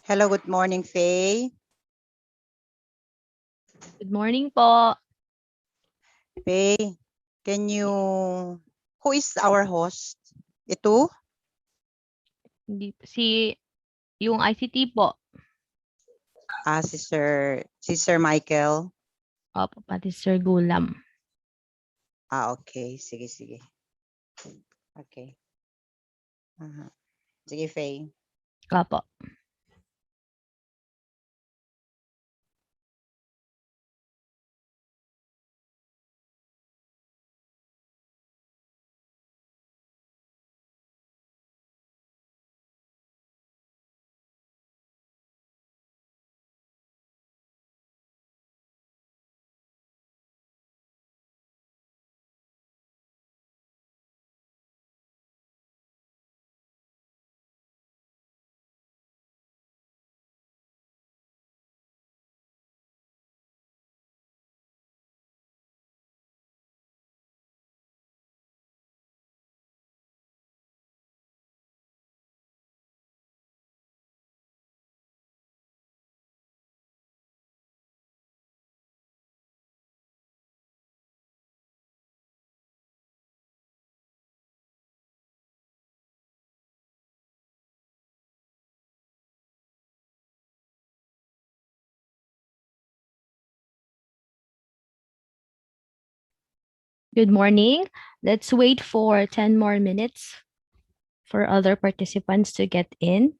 Hello, good morning, Faye. Good morning po. Faye, who is our host? Ito? Yung ICT po. Si Sir Michael. Opo, pati Sir Gulam. Okay. Sige. Okay. Sige, Faye. Opo. Good morning. Let's wait for 10 more minutes for other participants to get in.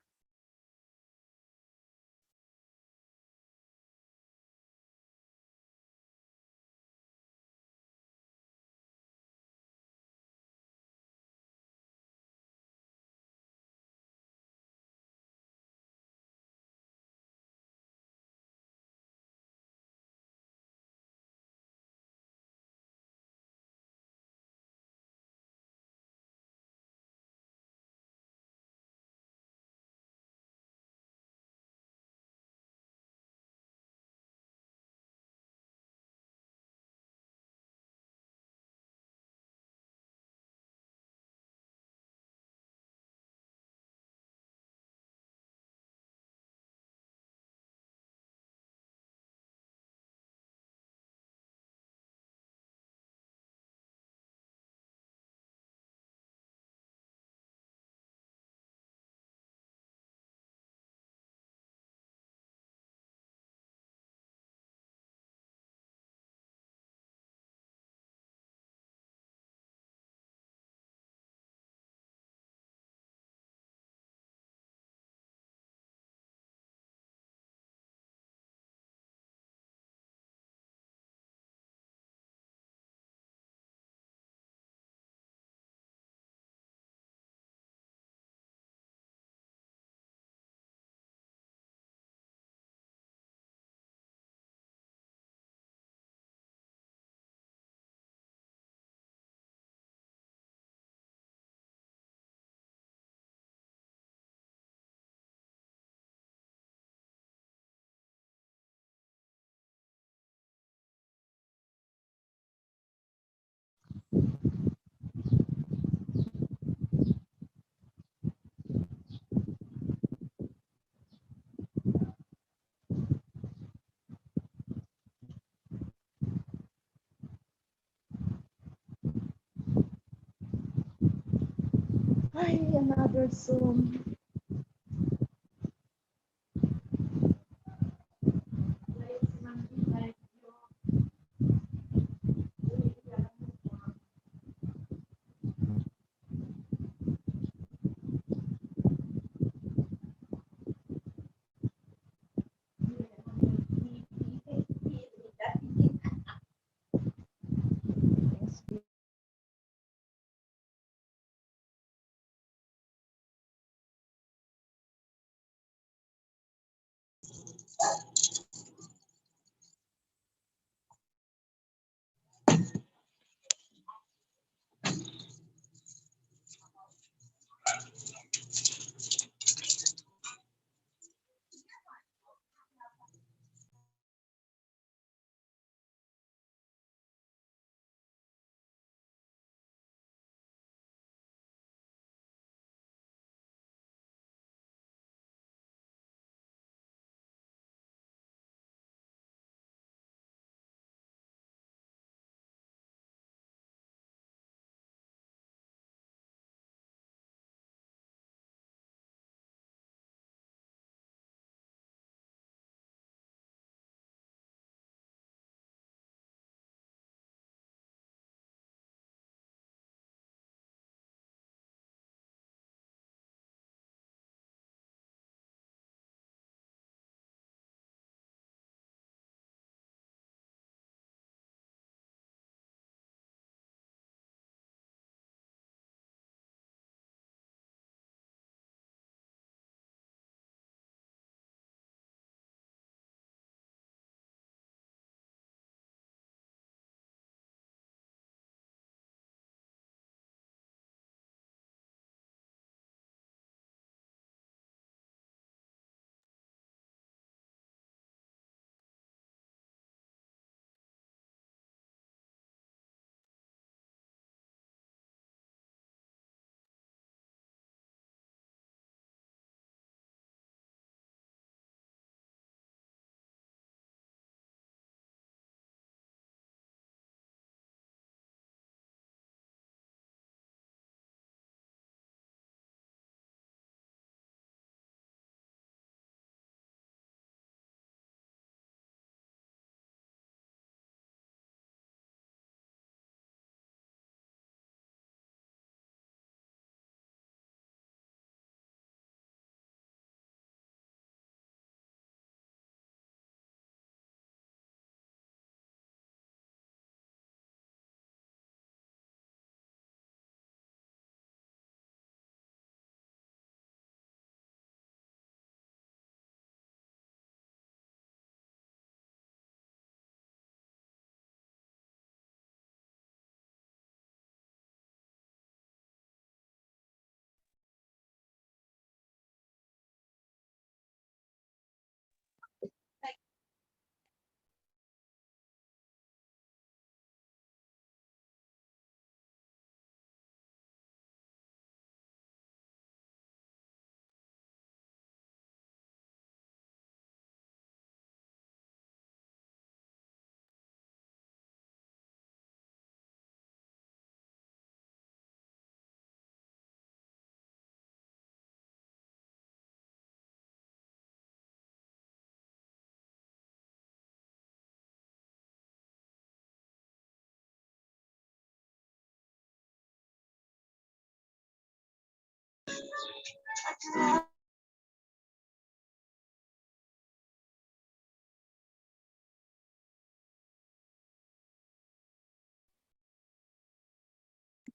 Ay, another Zoom.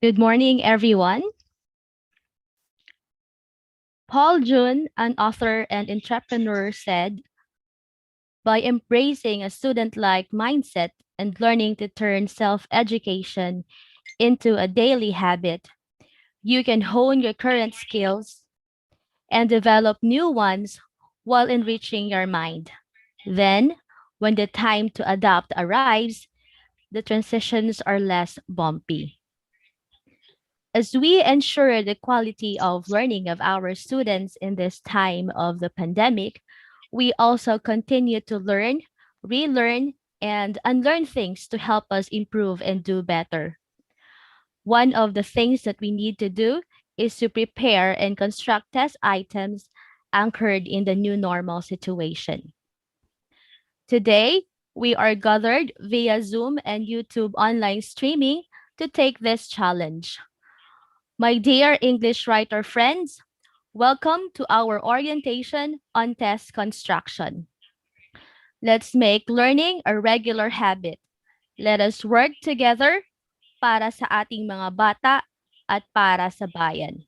Good morning, everyone. Paul Jun, an author and entrepreneur, said, by embracing a student like mindset and learning to turn self education into a daily habit, you can hone your current skills and develop new ones while enriching your mind. Then, when the time to adapt arrives, the transitions are less bumpy. As we ensure the quality of learning of our students in this time of the pandemic, we also continue to learn, relearn, and unlearn things to help us improve and do better. One of the things that we need to do is to prepare and construct test items anchored in the new normal situation. Today, we are gathered via Zoom and YouTube online streaming to take this challenge. My dear English writer friends, welcome to our orientation on test construction. Let's make learning a regular habit. Let us work together para sa ating mga bata at para sa bayan.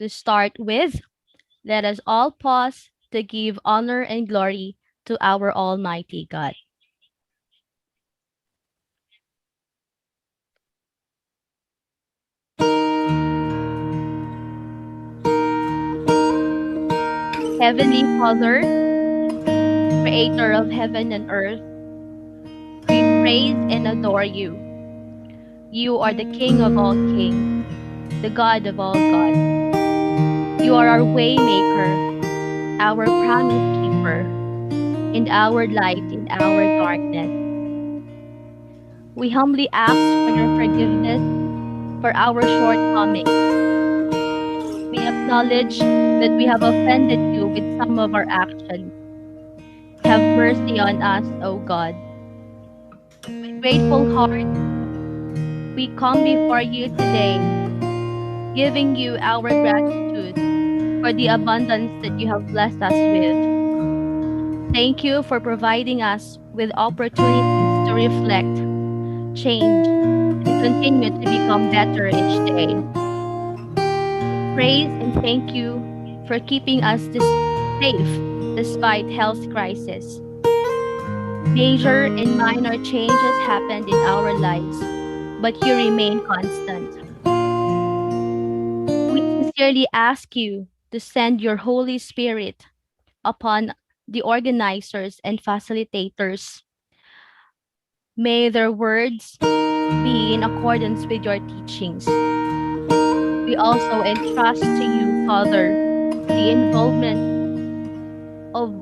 To start with, let us all pause to give honor and glory to our Almighty God. Heavenly Father, creator of heaven and earth, we praise and adore you. You are the King of all kings, the God of all gods. You are our waymaker, our promise keeper, and our light in our darkness. We humbly ask for your forgiveness for our shortcomings. We acknowledge that we have offended you with some of our actions. Have mercy on us, O God. With grateful heart, we come before you today, giving you our gratitude for the abundance that you have blessed us with. Thank you for providing us with opportunities to reflect, change, and continue to become better each day. Praise and thank you for keeping us safe despite health crisis. Major and minor changes happened in our lives, but you remain constant. We sincerely ask you to send your Holy Spirit upon the organizers and facilitators. May their words be in accordance with your teachings. We also entrust to you, Father, the involvement of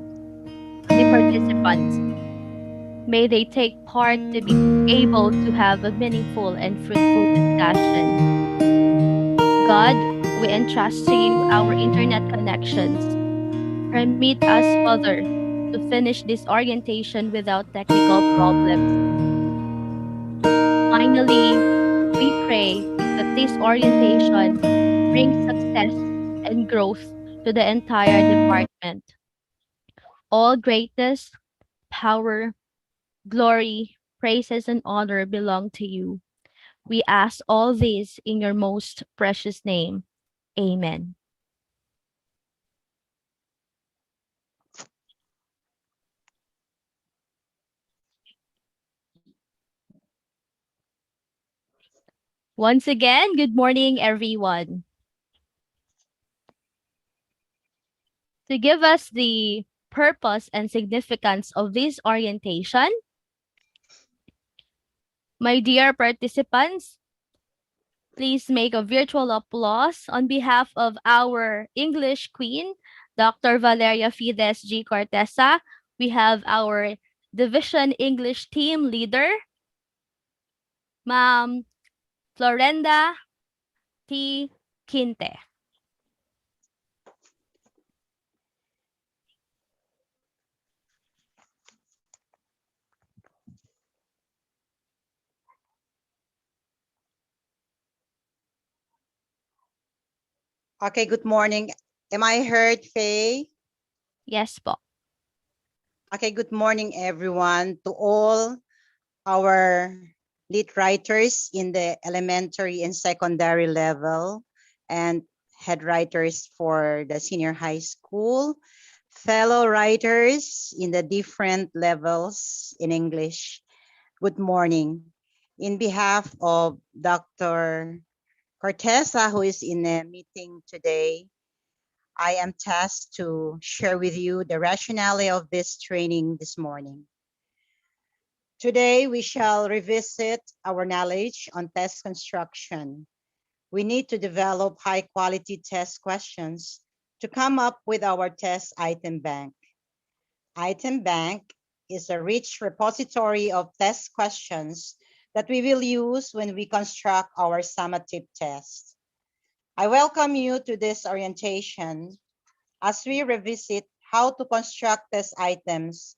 the participants. May they take part to be able to have a meaningful and fruitful discussion. God, we entrust to you our internet connections. Permit us, Father, to finish this orientation without technical problems. Finally, we pray that this orientation brings success and growth to the entire department. All greatness, power, glory, praises, and honor belong to you. We ask all this in your most precious name. Amen. Once again, good morning, everyone. To give us the purpose and significance of this orientation, my dear participants, please make a virtual applause on behalf of our English Queen, Dr. Valeria Fides G. Cortesa. We have our Division English Team Leader, Ma'am Florenda T. Quinte. Okay, good morning. Am I heard, Faye? Yes po. Okay, good morning, everyone, to all our lead writers in the elementary and secondary level and head writers for the senior high school, fellow writers in the different levels in English. Good morning. In behalf of Dr. Cortesa, who is in a meeting today, I am tasked to share with you the rationale of this training this morning. Today, we shall revisit our knowledge on test construction. We need to develop high quality test questions to come up with our test item bank. Item bank is a rich repository of test questions that we will use when we construct our summative test. I welcome you to this orientation as we revisit how to construct test items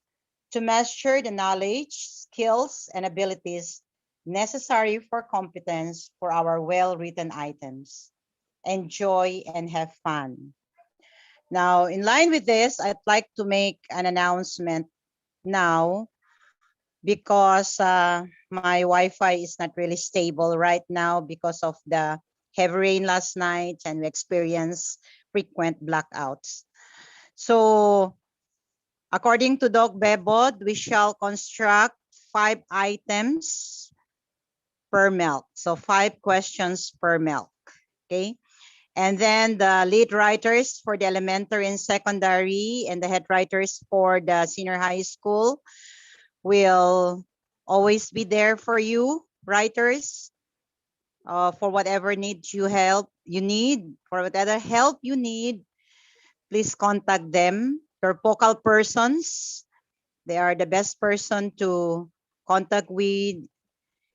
to measure the knowledge, skills, and abilities necessary for competence for our well-written items. Enjoy and have fun. Now, in line with this, I'd like to make an announcement now because my Wi-Fi is not really stable right now because of the heavy rain last night and we experienced frequent blackouts. So according to Doc Bebod, we shall construct 5 items per milk. So 5 questions per milk, okay? And then the lead writers for the elementary and secondary and the head writers for the senior high school will always be there for you, writers, for whatever needs you need, for whatever help you need, please contact them. Your focal persons, they are the best person to contact with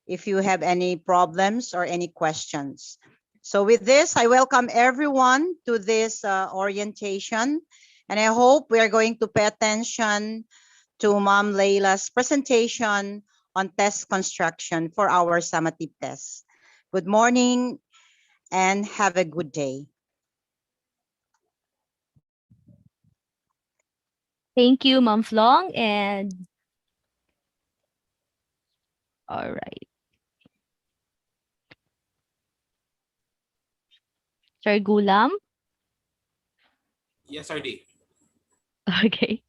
if you have any problems or any questions. So with this, I welcome everyone to this orientation, and I hope we are going to pay attention to Ma'am Leila's presentation on test construction for our summative test. Good morning and have a good day. Thank you, Ma'am Flong, and all right. Sir Gulam. Yes, RD. Okay.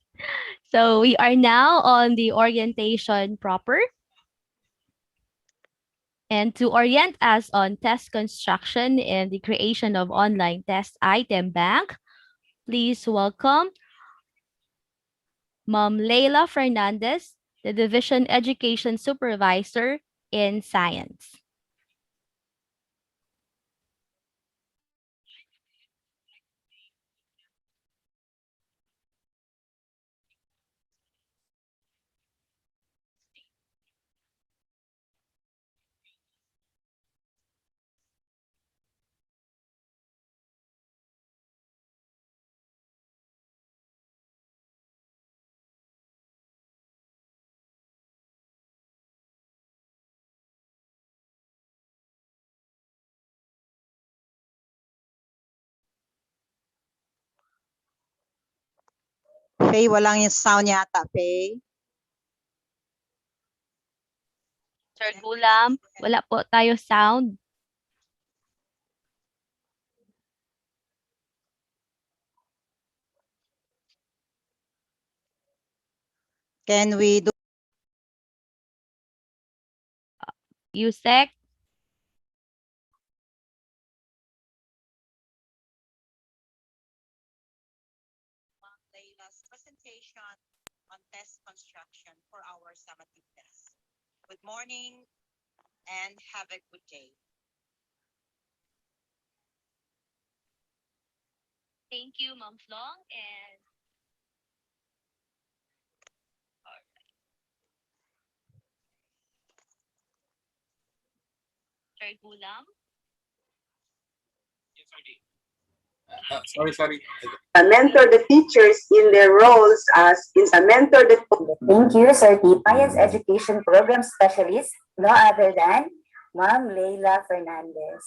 So we are now on the orientation proper. And to orient us on test construction and the creation of online test item bank, please welcome Ma'am Leila Fernandez, the Division Education Supervisor in Science. Faye, walang yung sound yata, Faye. Sir Gulam, wala po tayo sound. Can we do Yusek, Leila's presentation on test construction for our summative test? Good morning and have a good day. thank you, Ma'am Flong, and Sir Gulam. Yes, RD. Sorry. Mentor the teachers in their roles as mentor the. Thank you, Certified Education Program Specialist, no other than Ma'am Leila Fernandez.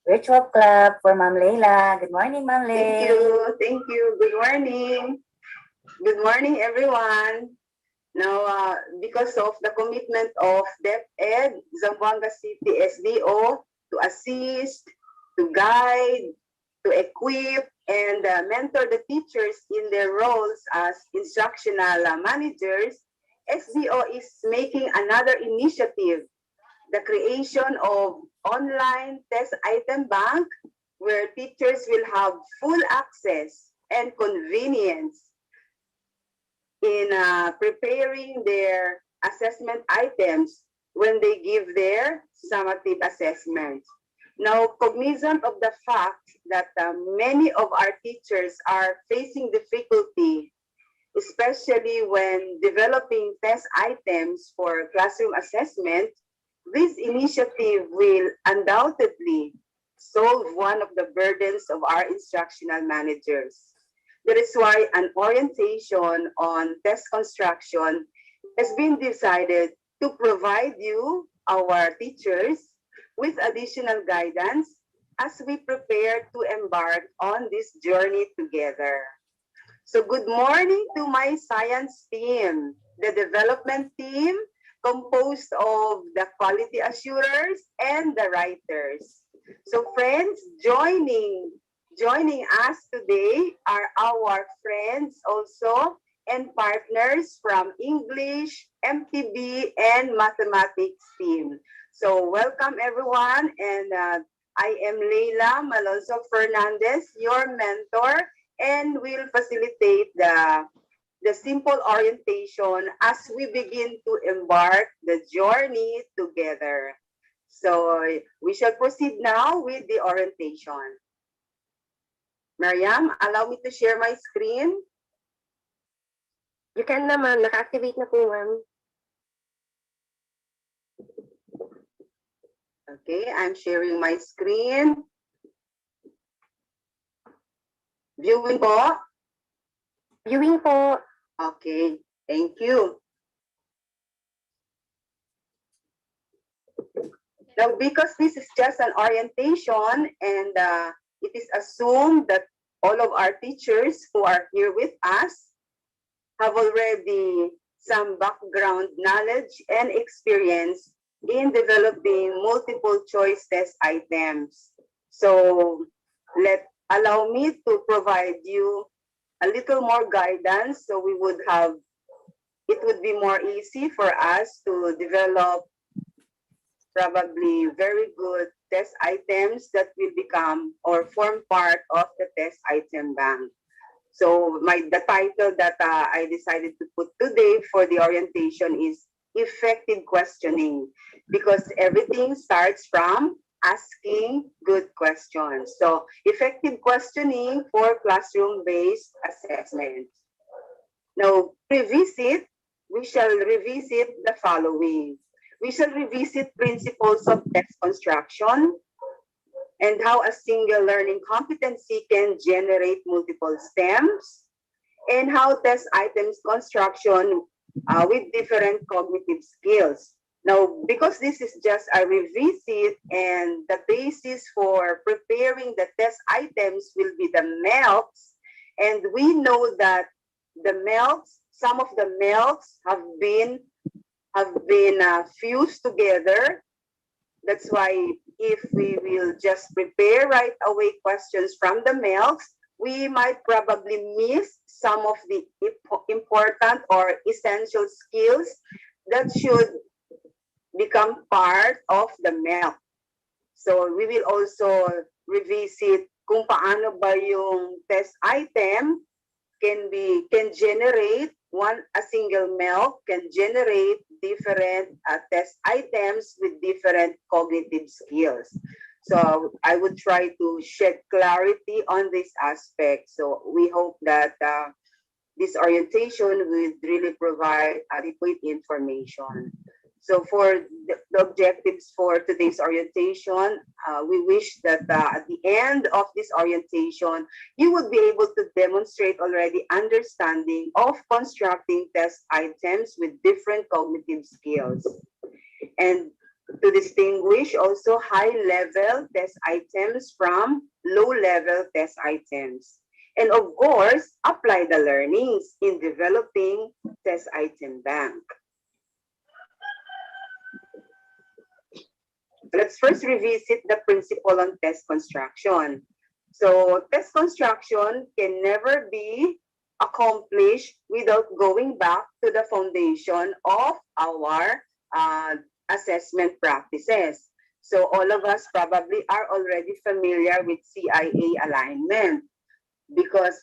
Virtual clap for Ma'am Leila. Good morning, Ma'am Thank Leila. you. Thank you. Good morning. Good morning, everyone. Now, because of the commitment of DepEd, Zamboanga City SDO, to assist, to guide, to equip, and mentor the teachers in their roles as instructional managers, SDO is making another initiative, the creation of online test item bank where teachers will have full access and convenience in preparing their assessment items when they give their summative assessments. Now, cognizant of the fact that many of our teachers are facing difficulty, especially when developing test items for classroom assessment, this initiative will undoubtedly solve one of the burdens of our instructional managers. That is why an orientation on test construction has been decided to provide you, our teachers, with additional guidance as we prepare to embark on this journey together. So good morning to my science team, the development team composed of the quality assurers and the writers. So friends, joining us today are our friends also and partners from English, MTB, and mathematics team. So welcome everyone, and I am Leila Malonzo Fernandez, your mentor, and will facilitate the simple orientation as we begin to embark the journey together. So we shall proceed now with the orientation. Mariam, allow me to share my screen. You can naman, naka-activate na po, ma'am. Okay, I'm sharing my screen. Viewing po. Viewing po. Okay, thank you. Now, because this is just an orientation and it is assumed that all of our teachers who are here with us have already some background knowledge and experience in developing multiple choice test items. So allow me to provide you a little more guidance so it would be more easy for us to develop probably very good test items that will become or form part of the test item bank. So the title that I decided to put today for the orientation is effective questioning, because everything starts from asking good questions. So effective questioning for classroom-based assessment. Now, we shall revisit the following. We shall revisit principles of text construction and how a single learning competency can generate multiple stems, and how test items construction with different cognitive skills. Now, because this is just a revisit and the basis for preparing the test items will be the MELCs, and we know that some of the MELCs have been fused together. That's why if we will just prepare right away questions from the MELCs, we might probably miss some of the important or essential skills that should become part of the MELC. So we will also revisit kung paano ba yung test item can generate a single MELC can generate different test items with different cognitive skills. So I would try to shed clarity on this aspect. So we hope that this orientation will really provide adequate information. So for the objectives for today's orientation, we wish that at the end of this orientation, you would be able to demonstrate already understanding of constructing test items with different cognitive skills. And to distinguish also high-level test items from low-level test items. And of course, apply the learnings in developing test item bank. Let's first revisit the principle on test construction. So test construction can never be accomplished without going back to the foundation of our assessment practices. So all of us probably are already familiar with CIA alignment because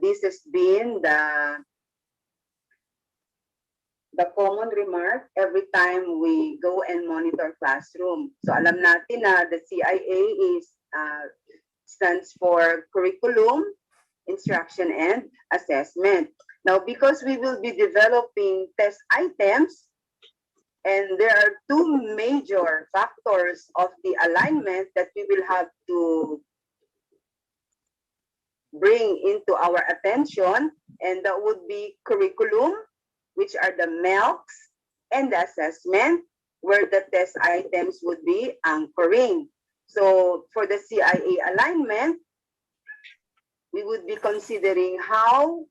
this has been the common remark every time we go and monitor classroom. So alam natin na the CIA is stands for curriculum, instruction, and assessment. Now, because we will be developing test items, and there are two major factors of the alignment that we will have to bring into our attention, and that would be curriculum, which are the MELCs, and the assessment, where the test items would be anchoring. So for the CIA alignment, we would be considering how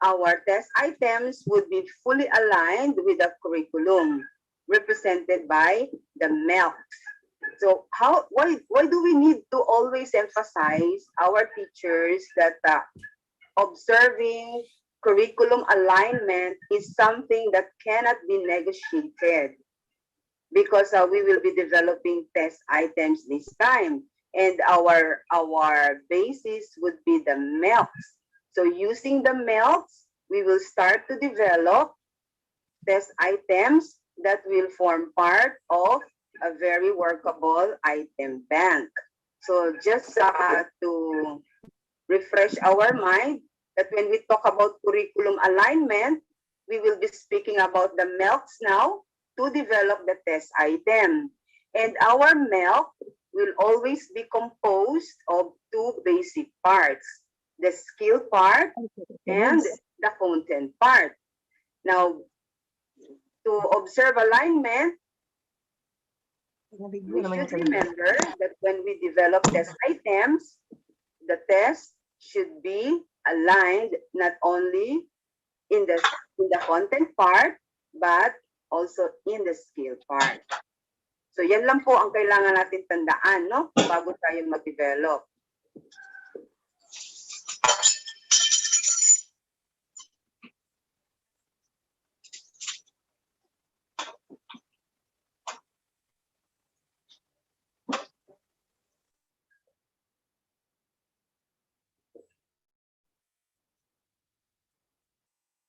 our test items would be fully aligned with the curriculum represented by the MELCs. So why do we need to always emphasize our teachers that observing curriculum alignment is something that cannot be negotiated because we will be developing test items this time, and our basis would be the MELCs. So using the MELCs, we will start to develop test items that will form part of a very workable item bank. So just to refresh our mind, that when we talk about curriculum alignment, we will be speaking about the MELCs now to develop the test item. And our MELC will always be composed of two basic parts, the skill part and the content part. Now, to observe alignment, we should remember that when we develop test items, the test should be aligned not only in the content part, but also in the skill part. So yan lang po ang kailangan natin tandaan, no? Bago tayo mag-develop.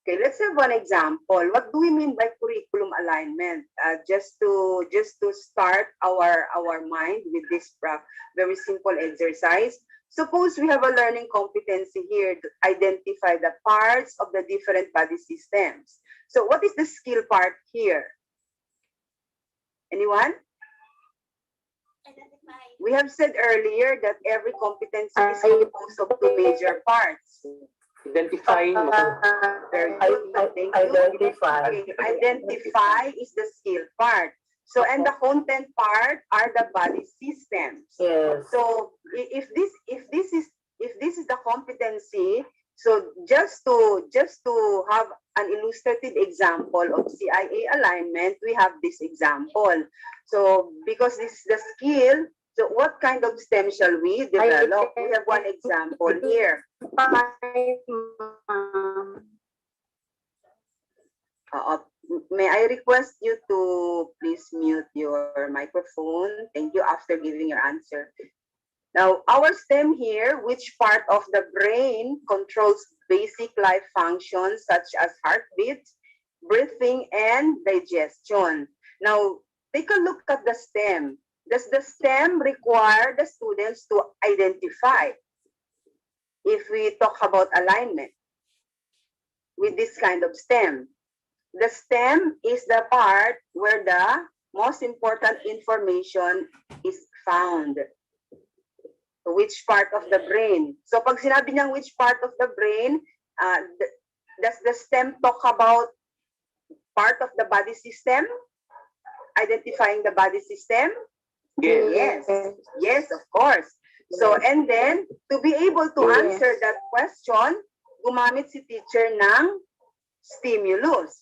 Okay, let's have one example. What do we mean by curriculum alignment? Just to start our mind with this very simple exercise. Suppose we have a learning competency here to identify the parts of the different body systems. So what is the skill part here? Anyone? We have said earlier that every competency is composed of two major parts. Identifying. Very good. Thank you. Identify. Okay. Identify is the skill part. So, and the content part are the body systems. Yes. So, if this is the competency, so just to have an illustrated example of CIA alignment, we have this example. So, because this is the skill, so what kind of STEM shall we develop? We have one example here. May I request you to please mute your microphone? Thank you after giving your answer. Now, our STEM here, which part of the brain controls basic life functions such as heartbeat, breathing, and digestion? Now, take a look at the STEM. Does the STEM require the students to identify if we talk about alignment with this kind of STEM? The STEM is the part where the most important information is found. Which part of the brain? So pag sinabi niyang which part of the brain, does the STEM talk about part of the body system? identifying the body system? Yes. Yes, of course. So, and then, to be able to answer that question, gumamit si teacher ng stimulus.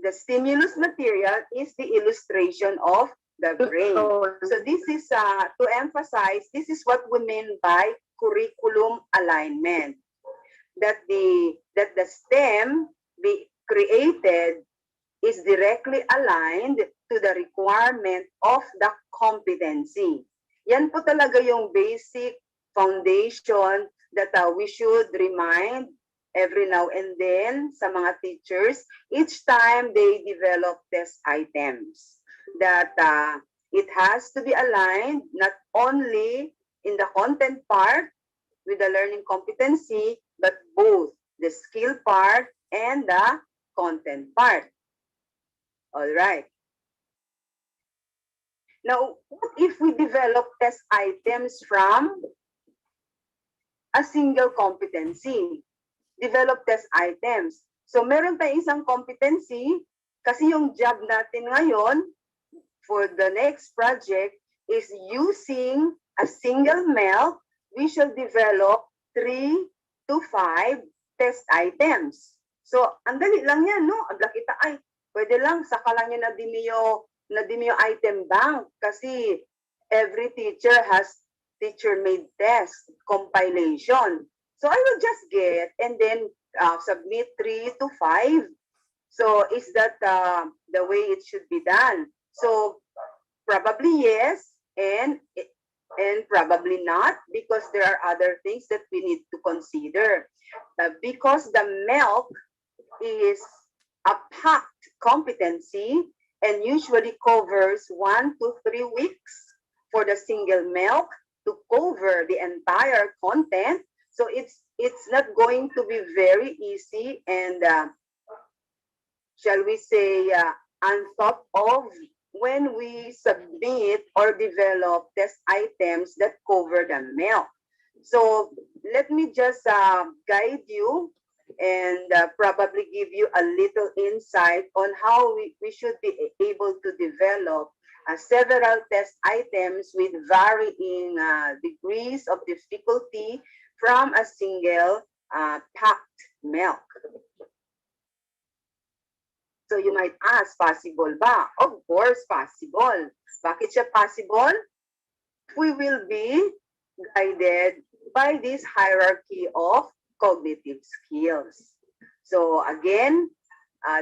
The stimulus material is the illustration of the brain. So this is, to emphasize, this is what we mean by curriculum alignment. That the STEM be created is directly aligned to the requirement of the competency. Yan po talaga yung basic foundation that we should remind every now and then sa mga teachers each time they develop test items. That it has to be aligned not only in the content part with the learning competency, but both the skill part and the content part. All right. Now, what if we develop test items from a single competency? Develop test items. So, meron tayong isang competency kasi yung job natin ngayon for the next project is using a single milk, we shall develop 3 to 5 test items. So, ang dali lang yan, no? Abla kita, ay, pwede lang, saka lang yan na dimyo item bank kasi every teacher has teacher-made test compilation. So, I will just get and then submit 3 to 5. So, is that the way it should be done? So, probably yes, and probably not, because there are other things that we need to consider. Because the milk is a packed competency and usually covers 1 to 3 weeks for the single milk to cover the entire content. So it's not going to be very easy and shall we say unthought of when we submit or develop test items that cover the milk. So let me just guide you and probably give you a little insight on how we should be able to develop several test items with varying degrees of difficulty from a single packed milk. So you might ask, possible ba? Of course, possible. Bakit siya possible? We will be guided by this hierarchy of cognitive skills. So again,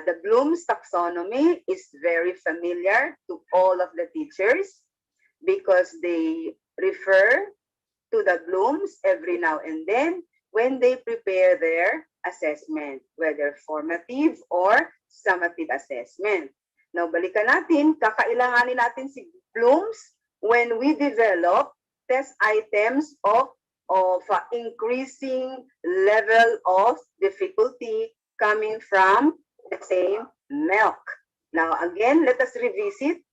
the Bloom's taxonomy is very familiar to all of the teachers because they refer to the Blooms every now and then when they prepare their assessment, whether formative or summative assessment. Now, balikan natin, kakailanganin natin si Blooms when we develop test items of increasing level of difficulty coming from the same milk. Now, again, let us revisit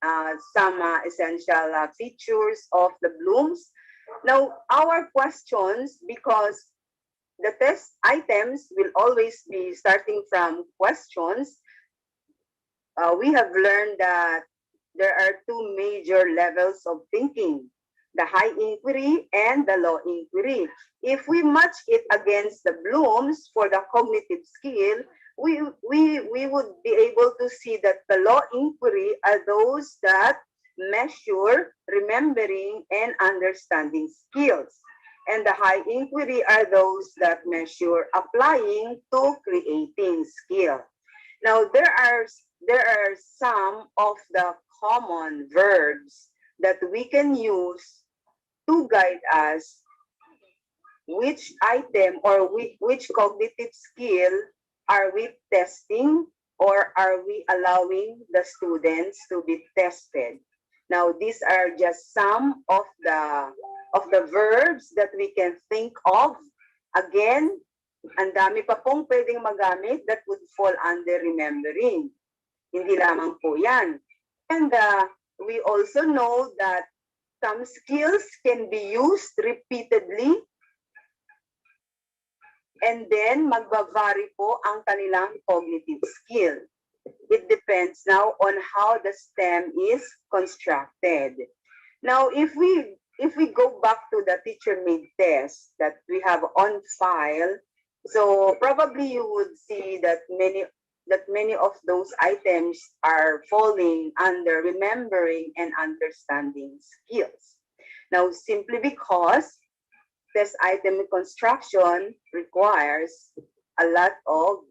some essential features of the Blooms. Now, our questions, because the test items will always be starting from questions, we have learned that there are two major levels of thinking, the high inquiry and the low inquiry. If we match it against the Blooms for the cognitive skill, we would be able to see that the low inquiry are those that measure remembering and understanding skills. And the high inquiry are those that measure applying to creating skill. Now, there are some of the common verbs that we can use to guide us which item or which cognitive skill are we testing or are we allowing the students to be tested. Now, these are just some of the verbs that we can think of. Again, ang dami pa pong pwedeng magamit that would fall under remembering. Hindi lamang po yan. And we also know that some skills can be used repeatedly and then magbavari po ang kanilang cognitive skill. It depends now on how the stem is constructed. Now, if we go back to the teacher-made test that we have on file, so probably you would see that many of those items are falling under remembering and understanding skills. Now, simply because test item construction requires a lot of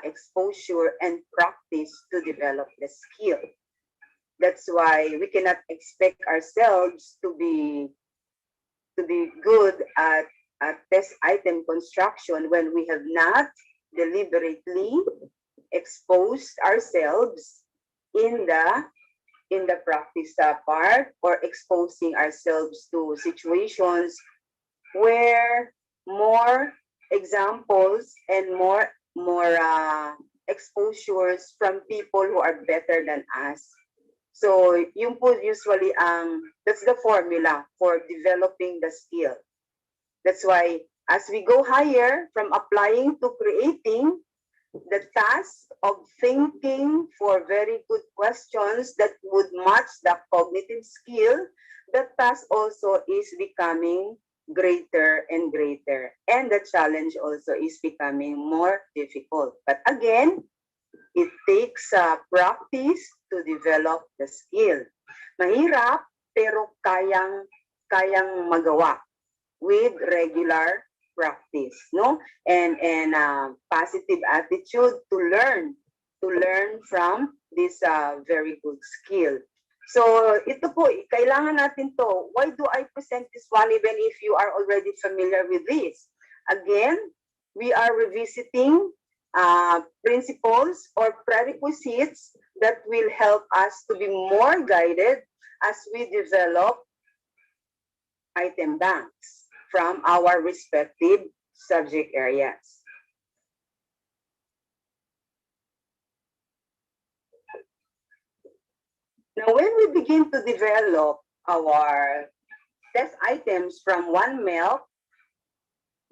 exposure and practice to develop the skill. That's why we cannot expect ourselves to be good at test item construction when we have not deliberately exposed ourselves in the practice part, or exposing ourselves to situations where more examples and more exposures from people who are better than us. So yung po usually that's the formula for developing the skill. That's why as we go higher from applying to creating, the task of thinking for very good questions that would match the cognitive skill, the task also is becoming greater and greater. And the challenge also is becoming more difficult. But again, it takes practice to develop the skill. Mahirap, pero kayang magawa with regular practice, no? And positive attitude to learn from this very good skill. So ito po, kailangan natin to. Why do I present this one even if you are already familiar with this? Again, we are revisiting principles or prerequisites that will help us to be more guided as we develop item banks from our respective subject areas. Now, when we begin to develop our test items from one milk,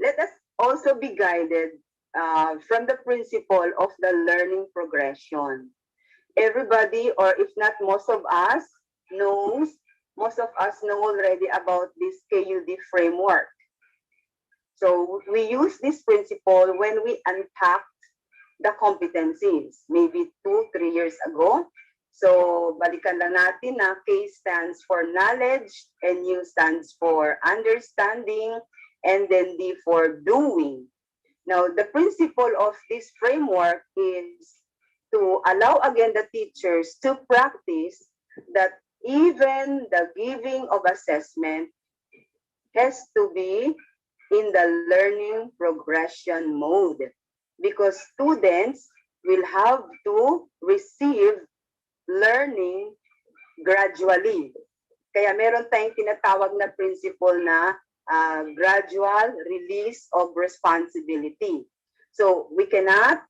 let us also be guided from the principle of the learning progression. Everybody, or if not most of us, knows, most of us know already about this KUD framework. So we use this principle when we unpack the competencies, maybe 2-3 years ago. So balikan lang natin na K stands for knowledge, and U stands for understanding, and then D for doing. Now, the principle of this framework is to allow again the teachers to practice that even the giving of assessment has to be in the learning progression mode, because students will have to receive learning gradually. Kaya meron tayong tinatawag na principle na gradual release of responsibility. So we cannot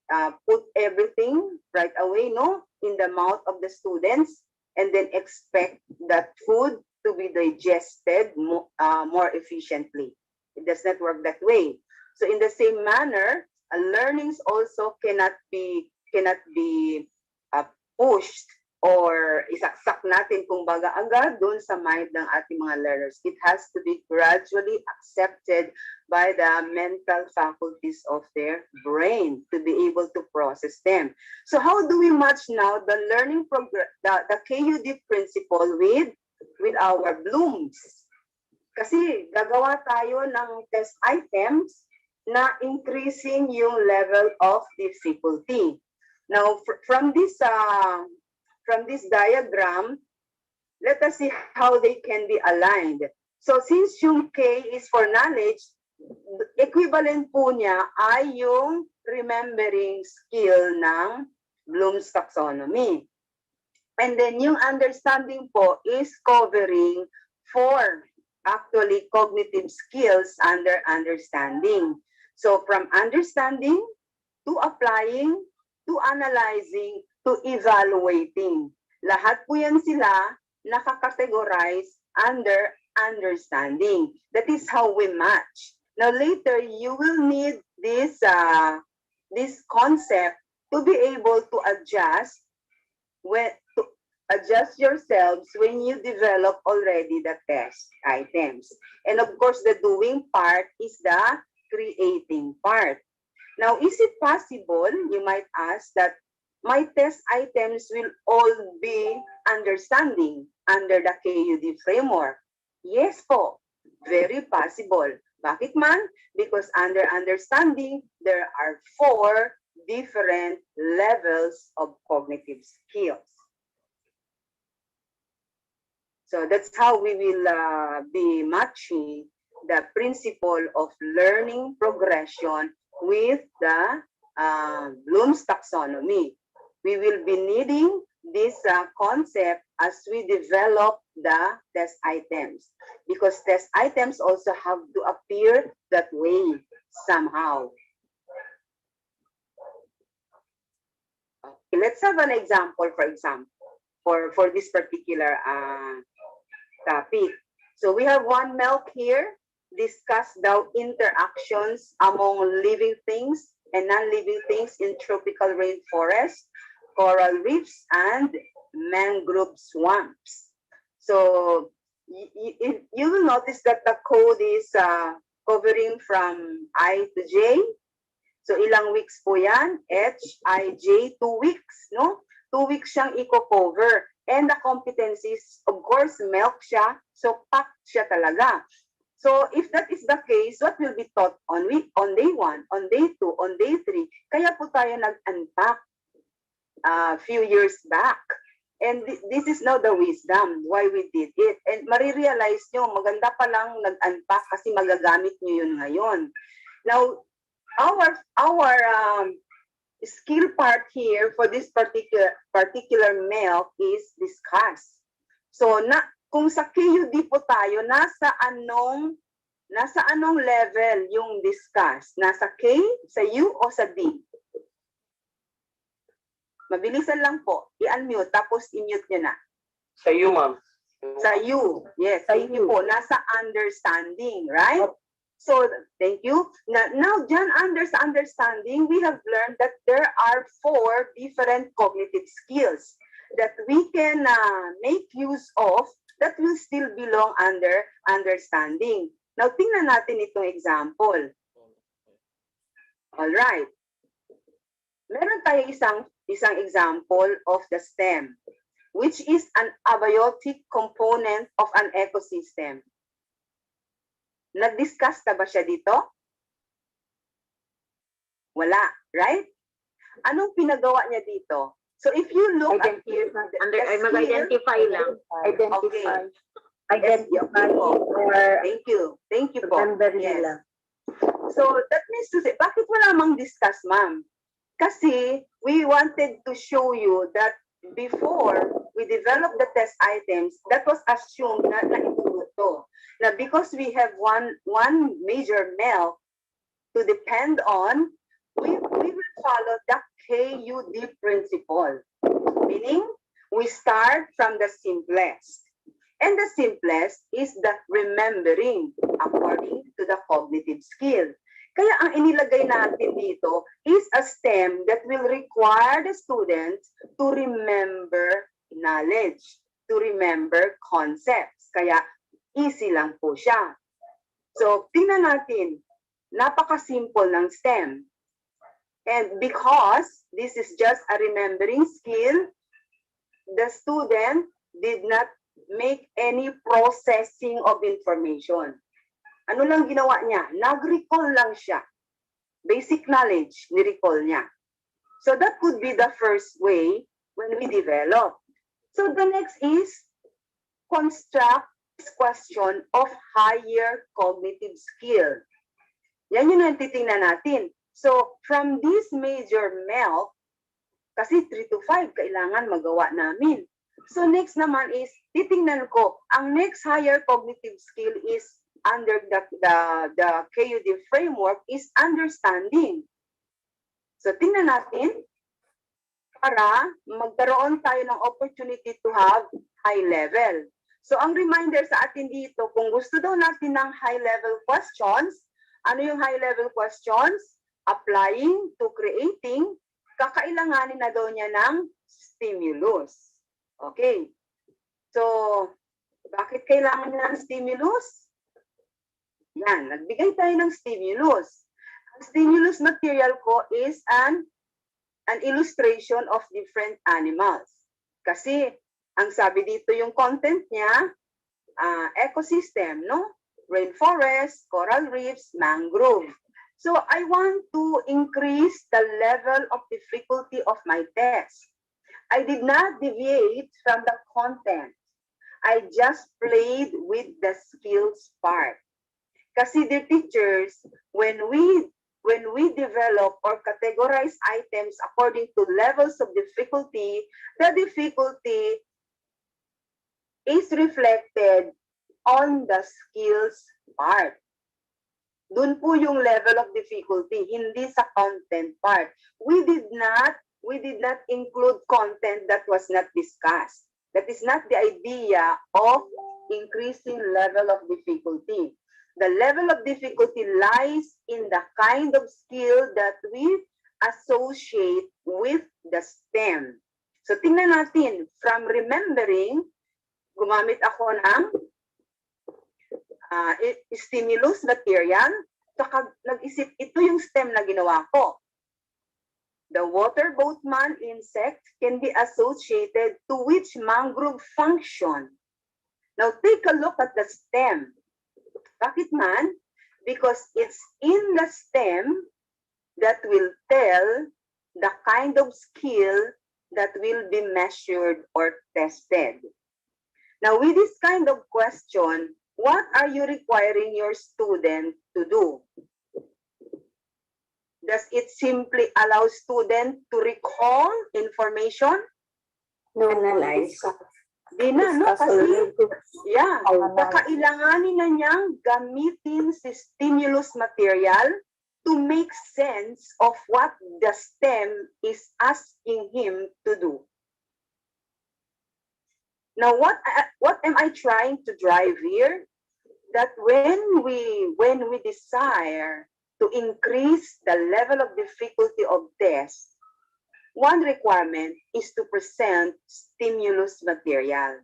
put everything right away, no, in the mouth of the students and then expect that food to be digested more efficiently. It does not work that way. So in the same manner, learnings also cannot be pushed or isaksak natin kung baga agad doon sa mind ng ating mga learners. It has to be gradually accepted by the mental faculties of their brain to be able to process them. So how do we match now the learning the KUD principle with our blooms? Kasi gagawa tayo ng test items na increasing yung level of difficulty. Now, from this diagram, let us see how they can be aligned. So since yung K is for knowledge, equivalent po niya ay yung remembering skill ng Bloom's taxonomy. And then yung understanding po is covering for actually cognitive skills under understanding. So from understanding to applying to analyzing to evaluating. Lahat po yan sila nakakategorize under understanding. That is how we match. Now later, you will need this concept to be able to adjust to adjust yourselves when you develop already the test items. And of course, the doing part is the creating part. Now, is it possible, you might ask, that my test items will all be understanding under the KUD framework? Yes po, very possible. Bakit man? Because under understanding, there are 4 different levels of cognitive skills. So that's how we will be matching the principle of learning progression with the Bloom's taxonomy. We will be needing this concept as we develop the test items, because test items also have to appear that way somehow. Okay, let's have an example, for this particular topic. So we have one milk here. Discuss the interactions among living things and non-living things in tropical rainforests, coral reefs, and mangrove swamps. So you will notice that the code is covering from I to J. So ilang weeks po yan? H, I, J, 2 weeks, no? 2 weeks siyang i-cover. And the competencies, of course, milk siya. So packed siya talaga. So if that is the case, what will be taught on day 1, on day 2, on day 3? Kaya po tayo nag-unpack a few years back. And this is now the wisdom why we did it. And marirealize nyo, maganda pa lang nag-unpack kasi magagamit nyo yun ngayon. Now, our skill part here for this particular milk is discuss. So kung sa KUD po tayo, nasa anong level yung discuss? Nasa K, sa U, o sa D? Mabilisan lang po. I-unmute, tapos i-mute nyo na. Sa iyo, ma'am. Sa U. Yes, thank you po. Nasa understanding, right? So, thank you. Now, dyan under sa understanding, we have learned that there are 4 different cognitive skills that we can make use of that will still belong under understanding. Now, tingnan natin itong example. All right. Meron tayo isang example of the stem, which is an abiotic component of an ecosystem. Nag-discuss na ba siya dito? Wala, right? Anong pinagawa niya dito? So if you look at here, Mag-identify lang. Identify. Identify or Thank you. Thank you po. remember Yes. nila. So that means to say, bakit wala mang discuss, ma'am? Kasi we wanted to show you that before we developed the test items, that was assumed na ituro to. Now, because we have one major milk to depend on, we will follow the KUD principle. Meaning, we start from the simplest. And the simplest is the remembering according to the cognitive skill. Kaya ang inilagay natin dito is a STEM that will require the students to remember knowledge, to remember concepts. Kaya easy lang po siya. So, tingnan natin, napaka-simple ng STEM. And because this is just a remembering skill, the student did not make any processing of information. Ano lang ginawa niya? Nag-recall lang siya. Basic knowledge, ni-recall niya. So that could be the first way when we develop. So the next is construct this question of higher cognitive skill. Yan yung titingnan natin. So from this major milk, kasi 3 to 5 kailangan magawa namin. So next naman is, titingnan ko, ang next higher cognitive skill is under the KUD framework is understanding. So tingnan natin para magkaroon tayo ng opportunity to have high level. So ang reminder sa atin dito, kung gusto daw natin ng high level questions, ano yung high level questions? Applying to creating. kakailanganin na daw niya ng stimulus. Okay. So, bakit kailangan niya ng stimulus? Yan, nagbigay tayo ng stimulus. Ang stimulus material ko is an illustration of different animals. Kasi, ang sabi dito yung content niya, ecosystem, no? Rainforest, coral reefs, mangrove. So, I want to increase the level of difficulty of my test. I did not deviate from the content. I just played with the skills part. Kasi dear teachers, when we develop or categorize items according to levels of difficulty, the difficulty is reflected on the skills part. Doon po yung level of difficulty, hindi sa content part. We did not include content that was not discussed. That is not the idea of increasing level of difficulty. The level of difficulty lies in the kind of skill that we associate with the STEM. So tingnan natin, from remembering, gumamit ako ng stimulus material, saka nag-isip, ito yung STEM na ginawa ko. The water boatman insect can be associated to which mangrove function. Now take a look at the STEM. Bakit man? Because it's in the STEM that will tell the kind of skill that will be measured or tested. Now, with this kind of question, what are you requiring your student to do? Does it simply allow student to recall information? No, analyze. Di na, no? Kasi, yeah, Analyze. kakailanganin na niyang gamitin si stimulus material to make sense of what the STEM is asking him to do. Now, what am I trying to drive here? That when we desire to increase the level of difficulty of test, one requirement is to present stimulus material.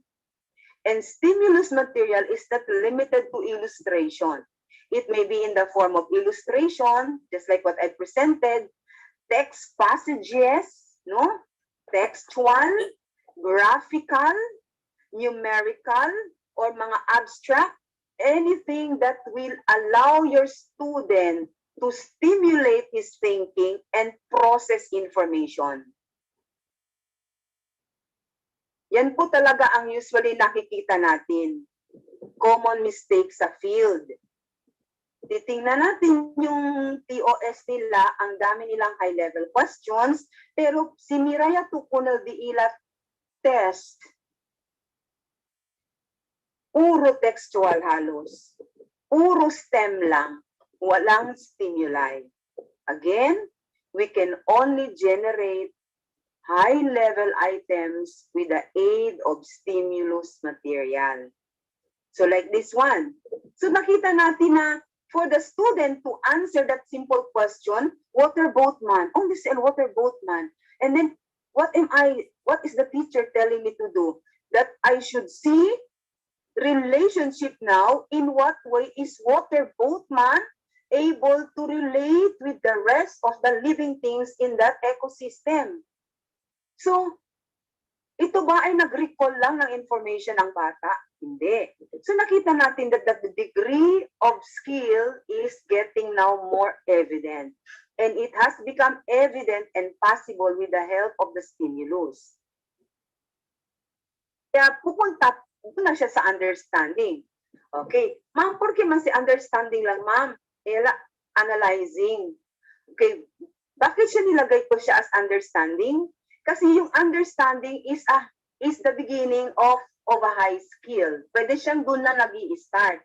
And stimulus material is not limited to illustration. It may be in the form of illustration, just like what I presented, text passages, no? Textual, graphical, numerical, or mga abstract, anything that will allow your student to stimulate his thinking and process information. Yan po talaga ang usually nakikita natin. Common mistake sa field. Titingnan natin yung TOS nila, ang dami nilang high-level questions, pero si Miraya Tukunal Diila test, puro textual halos. Puro STEM lang. Walang stimuli. Again, we can only generate high-level items with the aid of stimulus material. So like this one. So nakita natin na for the student to answer that simple question, water boatman, only say water boatman. And then what is the teacher telling me to do? That I should see relationship now, in what way is water boatman able to relate with the rest of the living things in that ecosystem? So, ito ba ay nag-recall lang ng information ng bata? Hindi. So, nakita natin that the degree of skill is getting now more evident. And it has become evident and possible with the help of the stimulus. Kaya pupunta siya sa understanding. Okay. Ma'am, porke man si understanding lang, ma'am? Analyzing. Okay. Bakit siya nilagay ko siya as understanding? Kasi yung understanding is the beginning of a high skill. Pwede siyang doon na nag-i-start.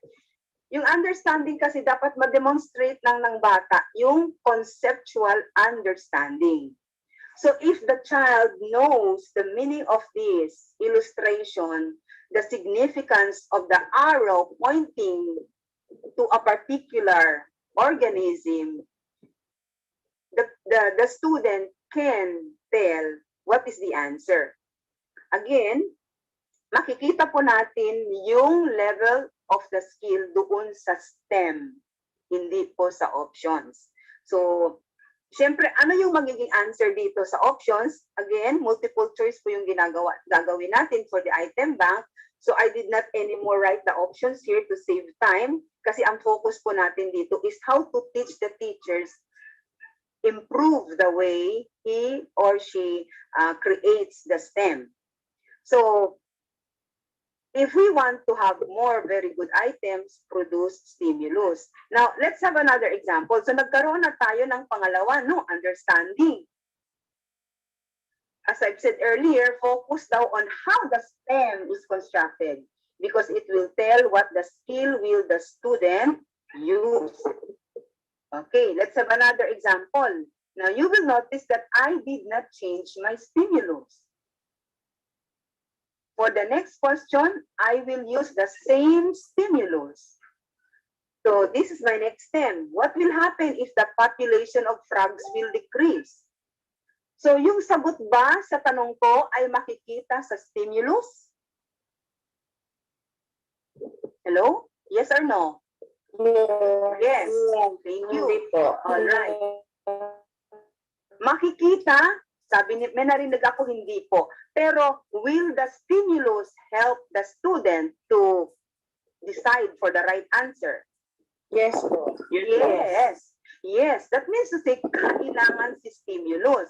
Yung understanding kasi dapat ma-demonstrate lang ng bata yung conceptual understanding. So if the child knows the meaning of this illustration, the significance of the arrow pointing to a particular organism, the student can tell what is the answer. Again, makikita po natin yung level of the skill doon sa STEM, hindi po sa options. So, syempre, ano yung magiging answer dito sa options? Again, multiple choice po yung gagawin natin for the item bank. So, I did not anymore write the options here to save time kasi ang focus po natin dito is how to teach the teachers improve the way he or she creates the STEM. So, if we want to have more very good items, produce stimulus. Now, let's have another example. So, nagkaroon na tayo ng pangalawa, no? Understanding. As I've said earlier, focus daw on how the STEM is constructed because it will tell what the skill will the student use. Okay, let's have another example. Now, you will notice that I did not change my stimulus. For the next question, I will use the same stimulus. So this is my next STEM. What will happen if the population of frogs will decrease? So yung sagot ba sa tanong ko ay makikita sa stimulus? Hello? Yes or no? Yes. Thank you. All right. Makikita, sabi ni, may narinig ako, hindi po. Pero will the stimulus help the student to decide for the right answer? Yes po. Yes. Yes. That means to say, kailangan si stimulus.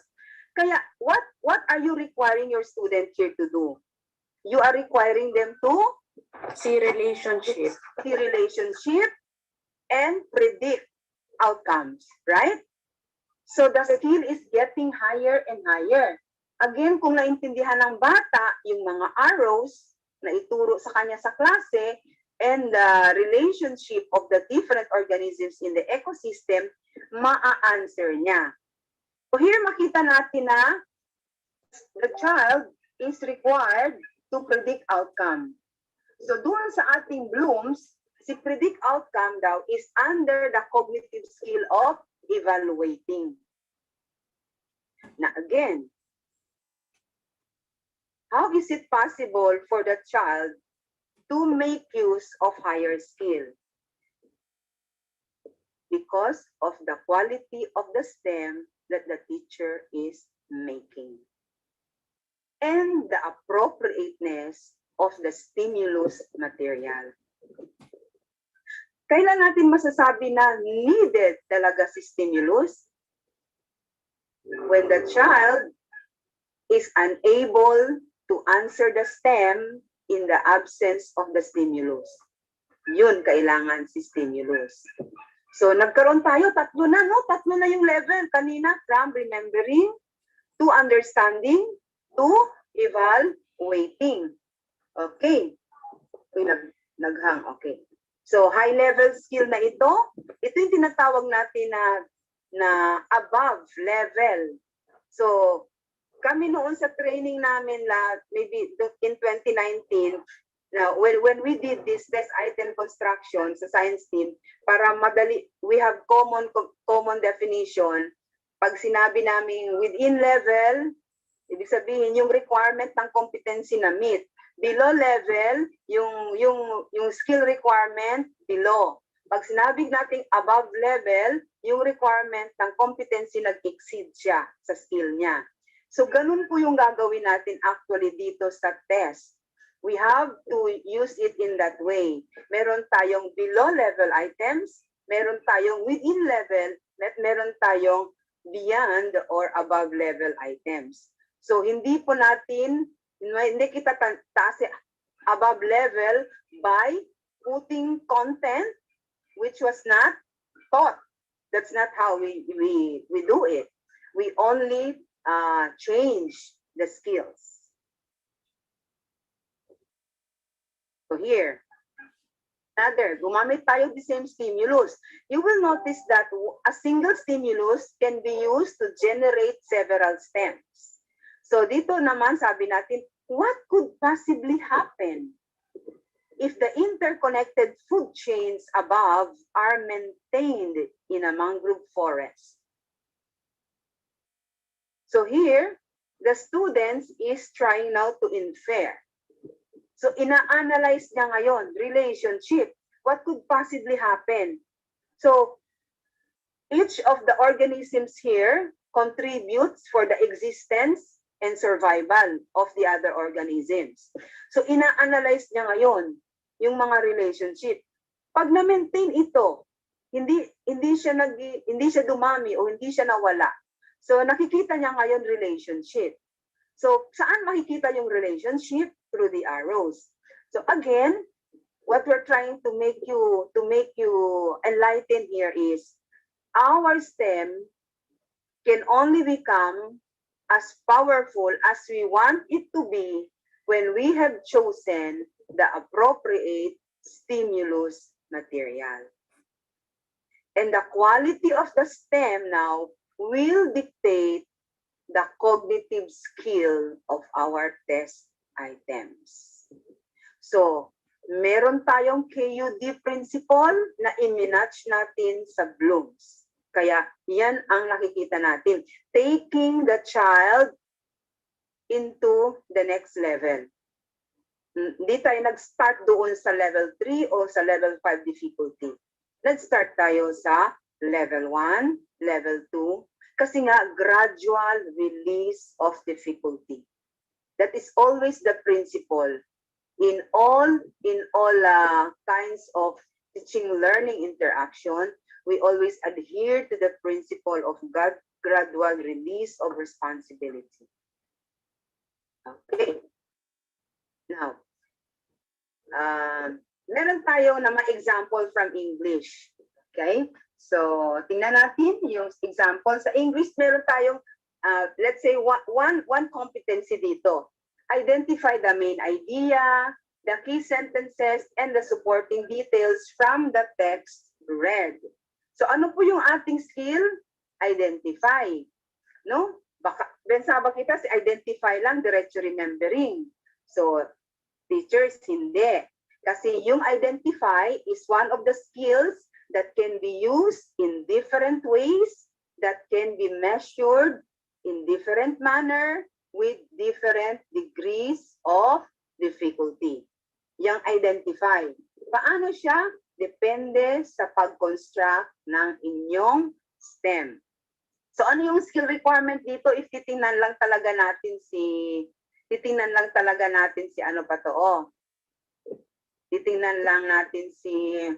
Kaya, what are you requiring your student here to do? You are requiring them to See relationship. see relationship and predict outcomes, right? So the skill is getting higher and higher. Again, kung naintindihan ng bata yung mga arrows na ituro sa kanya sa klase and the relationship of the different organisms in the ecosystem, maa-answer niya. So here makita natin na the child is required to predict outcome. So doon sa ating blooms, si predict outcome daw is under the cognitive skill of evaluating. Now again, how is it possible for the child to make use of higher skill? Because of the quality of the STEM that the teacher is making. And the appropriateness of the stimulus material. Kailan natin masasabi na needed talaga si stimulus? When the child is unable to answer the STEM in the absence of the stimulus. Yun, kailangan si stimulus. So, nagkaroon tayo, tatlo na, no? Tatlo na yung level kanina from remembering to understanding to evaluating. Okay. Uy, naghang. Okay. So, high-level skill na ito yung tinatawag natin na above level. So, kami noon sa training namin maybe in 2019, when we did this test item construction sa science team, para madali, we have common definition. Pag sinabi namin within level, ibig sabihin yung requirement ng competency na meet. Below level, yung skill requirement below. Pag sinabi natin above level, yung requirement ng competency nag-exceed siya sa skill niya. So, ganun po yung gagawin natin actually dito sa test. We have to use it in that way. Meron tayong below level items, meron tayong within level, at meron tayong beyond or above level items. So, hindi kita taas above level by putting content which was not taught. That's not how we do it. We only change the skills. So here, gumamit tayo the same stimulus. You will notice that a single stimulus can be used to generate several stems. So dito naman sabi natin, what could possibly happen if the interconnected food chains above are maintained in a mangrove forest? So here, the students is trying now to infer. So ina-analyze niya ngayon, relationship. What could possibly happen? So each of the organisms here contributes for the existence and survival of the other organisms. So ina-analyze niya ngayon yung mga relationship. Pag na-maintain ito, hindi siya dumami o hindi siya nawala. So nakikita niya ngayon relationship. So saan makikita yung relationship? Through the arrows. So again, what we're trying to make you enlighten here is our stem can only become as powerful as we want it to be when we have chosen the appropriate stimulus material. And the quality of the stem now will dictate the cognitive skill of our test items. So, meron tayong KUD principle na iminatch natin sa Bloom's. Kaya yan ang nakikita natin. Taking the child into the next level. Hindi tayo nag-start doon sa level 3 o sa level 5 difficulty. Nag-start tayo sa level 1, level 2, kasi nga gradual release of difficulty. That is always the principle in all kinds of teaching learning interaction. We always adhere to the principle of gradual release of responsibility. Okay. Now, meron tayo na ma-example from English. Okay? So, tingnan natin yung example. Sa English, meron tayong, let's say, one competency dito. Identify the main idea, the key sentences, and the supporting details from the text read. So, ano po yung ating skill? Identify. No? Baka, bensaba kita si identify lang, diretso remembering. So, teachers, hindi. Kasi yung identify is one of the skills that can be used in different ways, that can be measured in different manner, with different degrees of difficulty. Yung identify. Paano siya? Depende sa pag-construct ng inyong STEM. So ano yung skill requirement dito? If titingnan lang talaga natin si ano pa to? Oh. Titingnan lang natin si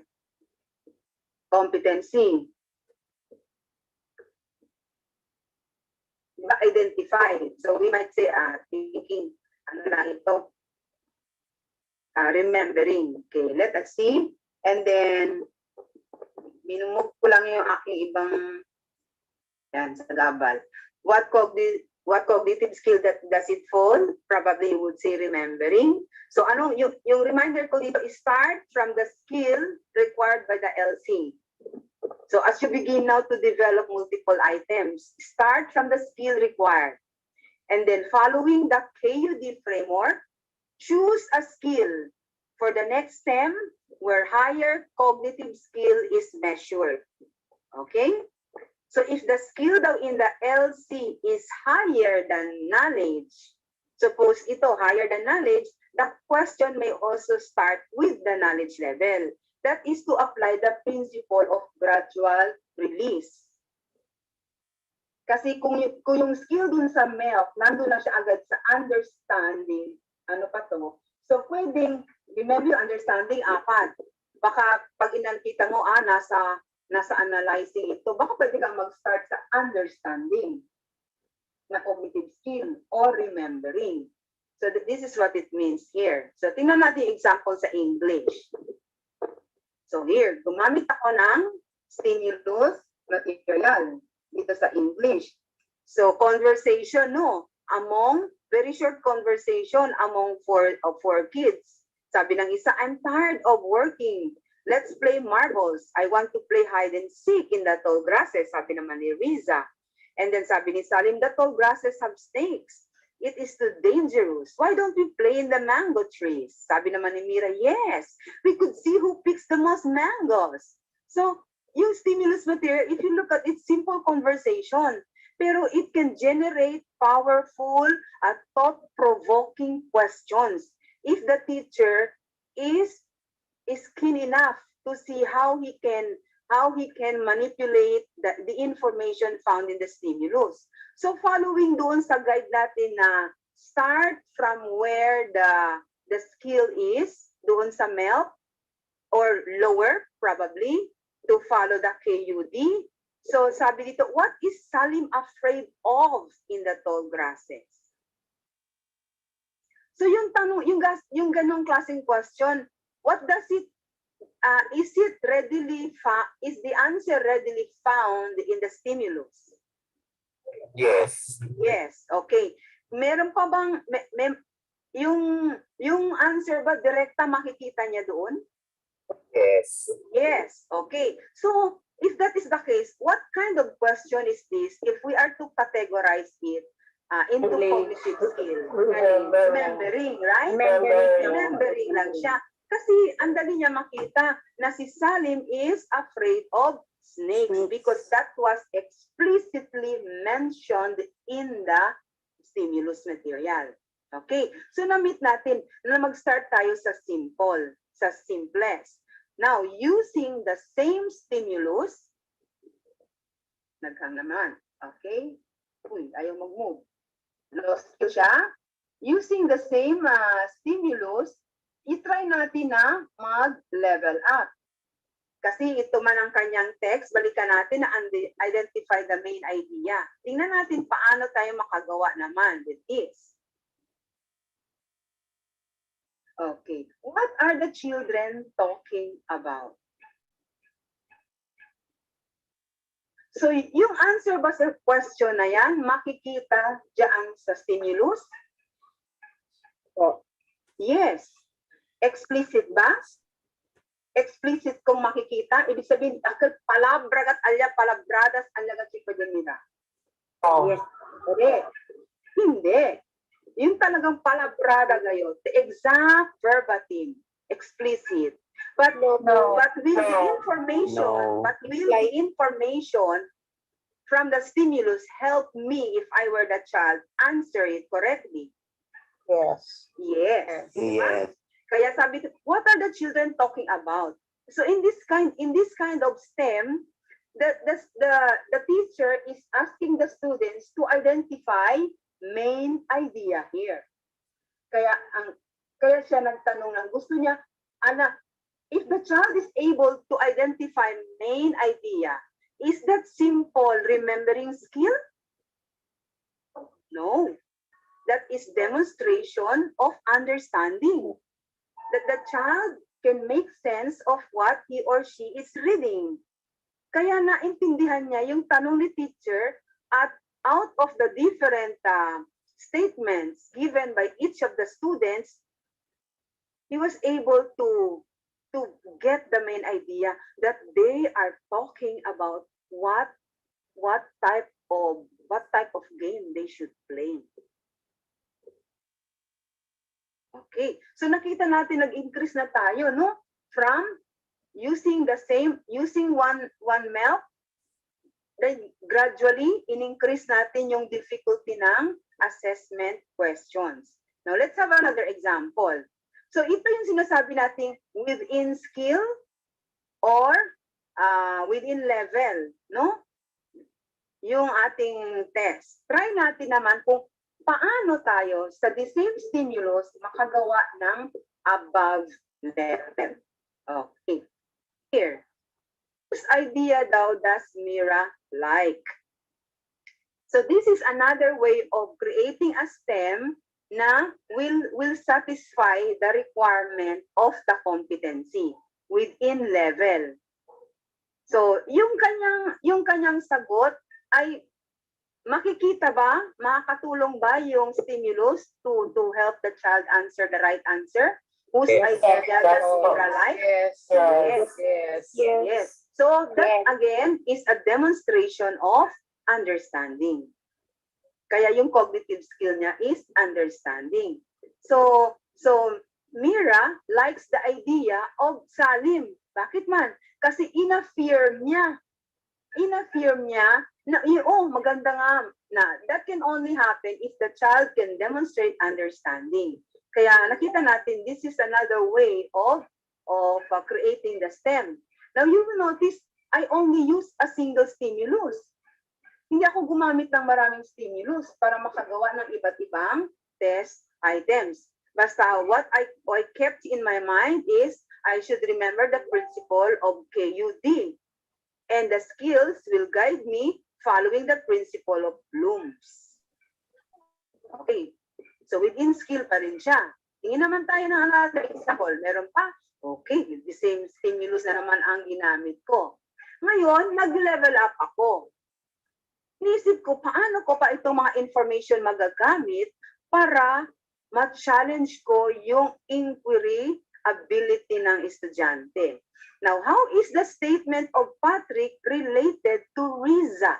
competency. Diba? Identify. So we might say, thinking, ano lang ito? Remembering. Okay, let us see. And then, minumove ko lang yung aking ibang, yan, sa gabal. What cognitive skill does it fall? Probably you would say remembering. So ano, yung reminder ko dito is start from the skill required by the LC. So as you begin now to develop multiple items, start from the skill required. And then following the KUD framework, choose a skill for the next STEM where higher cognitive skill is measured. Okay? So if the skill daw in the LC is higher than knowledge, suppose ito higher than knowledge, the question may also start with the knowledge level. That is to apply the principle of gradual release. Kasi kung yung skill dun sa milk, nandun na siya agad sa understanding, ano pa to? So pwedeng, remember yung understanding, 4. Baka pag inakita mo, nasa analyzing ito, baka pwede kang mag-start sa understanding na cognitive skill or remembering. So this is what it means here. So tingnan natin yung example sa English. So here, gumamit ako ng stimulus material dito sa English. So conversation, no? Very short conversation among four kids. Sabi ng isa, I'm tired of working. Let's play marbles. I want to play hide and seek in the tall grasses, sabi naman ni Riza. And then sabi ni Salim, the tall grasses have snakes. It is too dangerous. Why don't we play in the mango trees? Sabi naman ni Mira, yes, we could see who picks the most mangoes. So, yung stimulus material, if you look at it, simple conversation. pero it can generate powerful at thought-provoking questions if the teacher is keen enough to see how he can manipulate the information found in the stimulus. So following doon sa guide natin na start from where the skill is, doon sa MELP, or lower probably, to follow the KUD. So sabi dito, what is Salim afraid of in the tall grasses? So yung tanong, yung ganong klaseng question, what does it, is the answer readily found in the stimulus? Yes. Yes, okay. Meron pa bang, yung answer ba direkta makikita niya doon? Yes. Yes, okay. So, if that is the case, what kind of question is this if we are to categorize it into cognitive skill? Remembering, right? Remembering lang siya. Kasi ang dali niya makita na si Salim is afraid of snakes because that was explicitly mentioned in the stimulus material. Okay, so na-meet natin na mag-start tayo sa simple, sa simplest. Now, using the same stimulus, naghang naman, okay? Uy, ayaw mag-move. Lost ko siya. Using the same stimulus, i-try natin na mag-level up. Kasi ito man ang kanyang text, balikan natin na identify the main idea. Tingnan natin paano tayo makagawa naman with this. Okay, what are the children talking about? So, yung answer ba sa question na yan, makikita dyan sa stimulus? Oh, yes. Explicit ba? Explicit kung makikita, ibig sabihin, palabragat alya palabradas alyagat si Pagdamira. Oh. Yes. Okay. Hindi. Yung talagang palabrada ngayon, the exact verbatim, explicit. But will the information from the stimulus help me if I were the child answer it correctly? Yes. Yes. Yes. Kaya sabi ko, what are the children talking about? So in this kind of STEM, the teacher is asking the students to identify main idea here. Kaya siya nagtanong ng gusto niya, anak, if the child is able to identify main idea, is that simple remembering skill? No. That is demonstration of understanding. That the child can make sense of what he or she is reading. Kaya naintindihan niya yung tanong ni teacher at out of the different statements given by each of the students, he was able to get the main idea that they are talking about what type of game they should play. Okay, so nakita natin nag-increase na tayo, no? From using one MELP, then gradually in-increase natin yung difficulty ng assessment questions. Now let's have another example. So ito yung sinasabi natin within skill or within level, no? Yung ating test. Try natin naman kung paano tayo sa the same stimulus makagawa ng above level. Okay. Here. Whose idea daw does Mira like? So this is another way of creating a STEM na will satisfy the requirement of the competency within level. So yung kanyang sagot ay makikita ba, makakatulong ba yung stimulus to help the child answer the right answer? Whose idea does Mira like? Yes. So that again is a demonstration of understanding. Kaya yung cognitive skill niya is understanding. So Mira likes the idea of Salim. Bakit man? Kasi ina-affirm niya maganda nga na that can only happen if the child can demonstrate understanding. Kaya nakita natin, this is another way of creating the STEM. Now you will notice, I only use a single stimulus. Hindi ako gumamit ng maraming stimulus para makagawa ng iba't ibang test items. Basta what I kept in my mind is I should remember the principle of KUD. And the skills will guide me following the principle of Bloom's. Okay. So within skill pa rin siya. Tingin naman tayo ng another example. Meron pa? Okay, the same stimulus na naman ang ginamit ko. Ngayon, nag-level up ako. Inisip ko, paano ko pa itong mga information magagamit para ma-challenge ko yung inquiry ability ng estudyante. Now, how is the statement of Patrick related to Riza?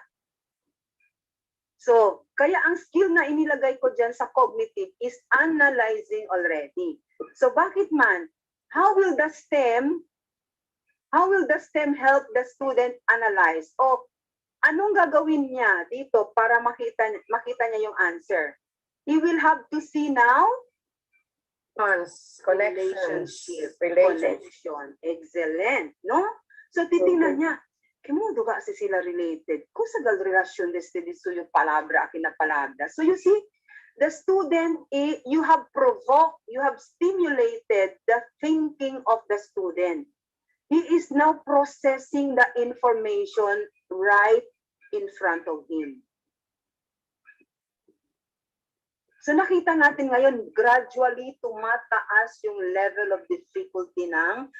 So, kaya ang skill na inilagay ko dyan sa cognitive is analyzing already. So, bakit man? How will the STEM help the student analyze? O, anong gagawin niya dito para makita niya yung answer? He will have to see now Relationship. Connection. Excellent, no? So, titingnan niya, kimo duga si sila related. Kung sa relasyon dito yung palabra, akin na palabra. So, you see, the student, you have provoked, you have stimulated the thinking of the student. He is now processing the information right in front of him. So nakita natin ngayon, gradually tumataas yung level of difficulty ng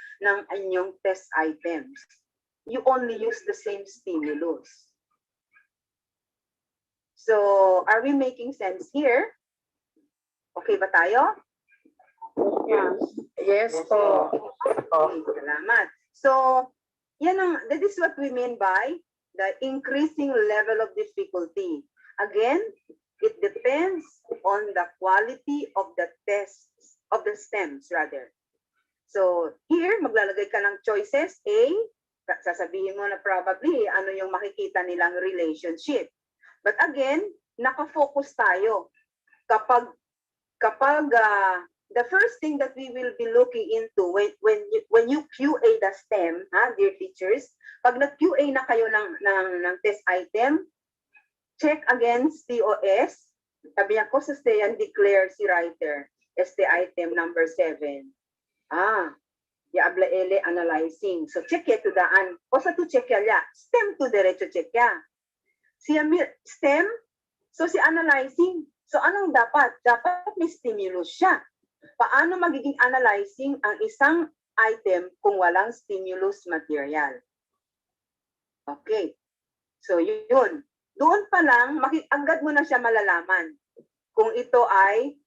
inyong test items. You only use the same stimulus. So, are we making sense here? Okay ba tayo? Yes po. Okay, salamat. So, that is what we mean by the increasing level of difficulty. Again, it depends on the quality of the tests, of the STEMs rather. So, here, maglalagay ka ng choices. A, sasabihin mo na probably ano yung makikita nilang relationship. But again, nakafocus tayo. Kapag the first thing that we will be looking into when you QA the STEM, dear teachers, pag nag-QA na kayo ng test item, check against TOS. Sabi niya ko sa STEM, declare si writer. ST item number 7. Abla ele analyzing. So check ya to daan. O sa to check ya. STEM to diretso check ya. Si STEM, so si analyzing. So anong dapat? Dapat may stimulus siya. Paano magiging analyzing ang isang item kung walang stimulus material? Okay. So yun. Doon pa lang, agad mo na siya malalaman kung ito ay,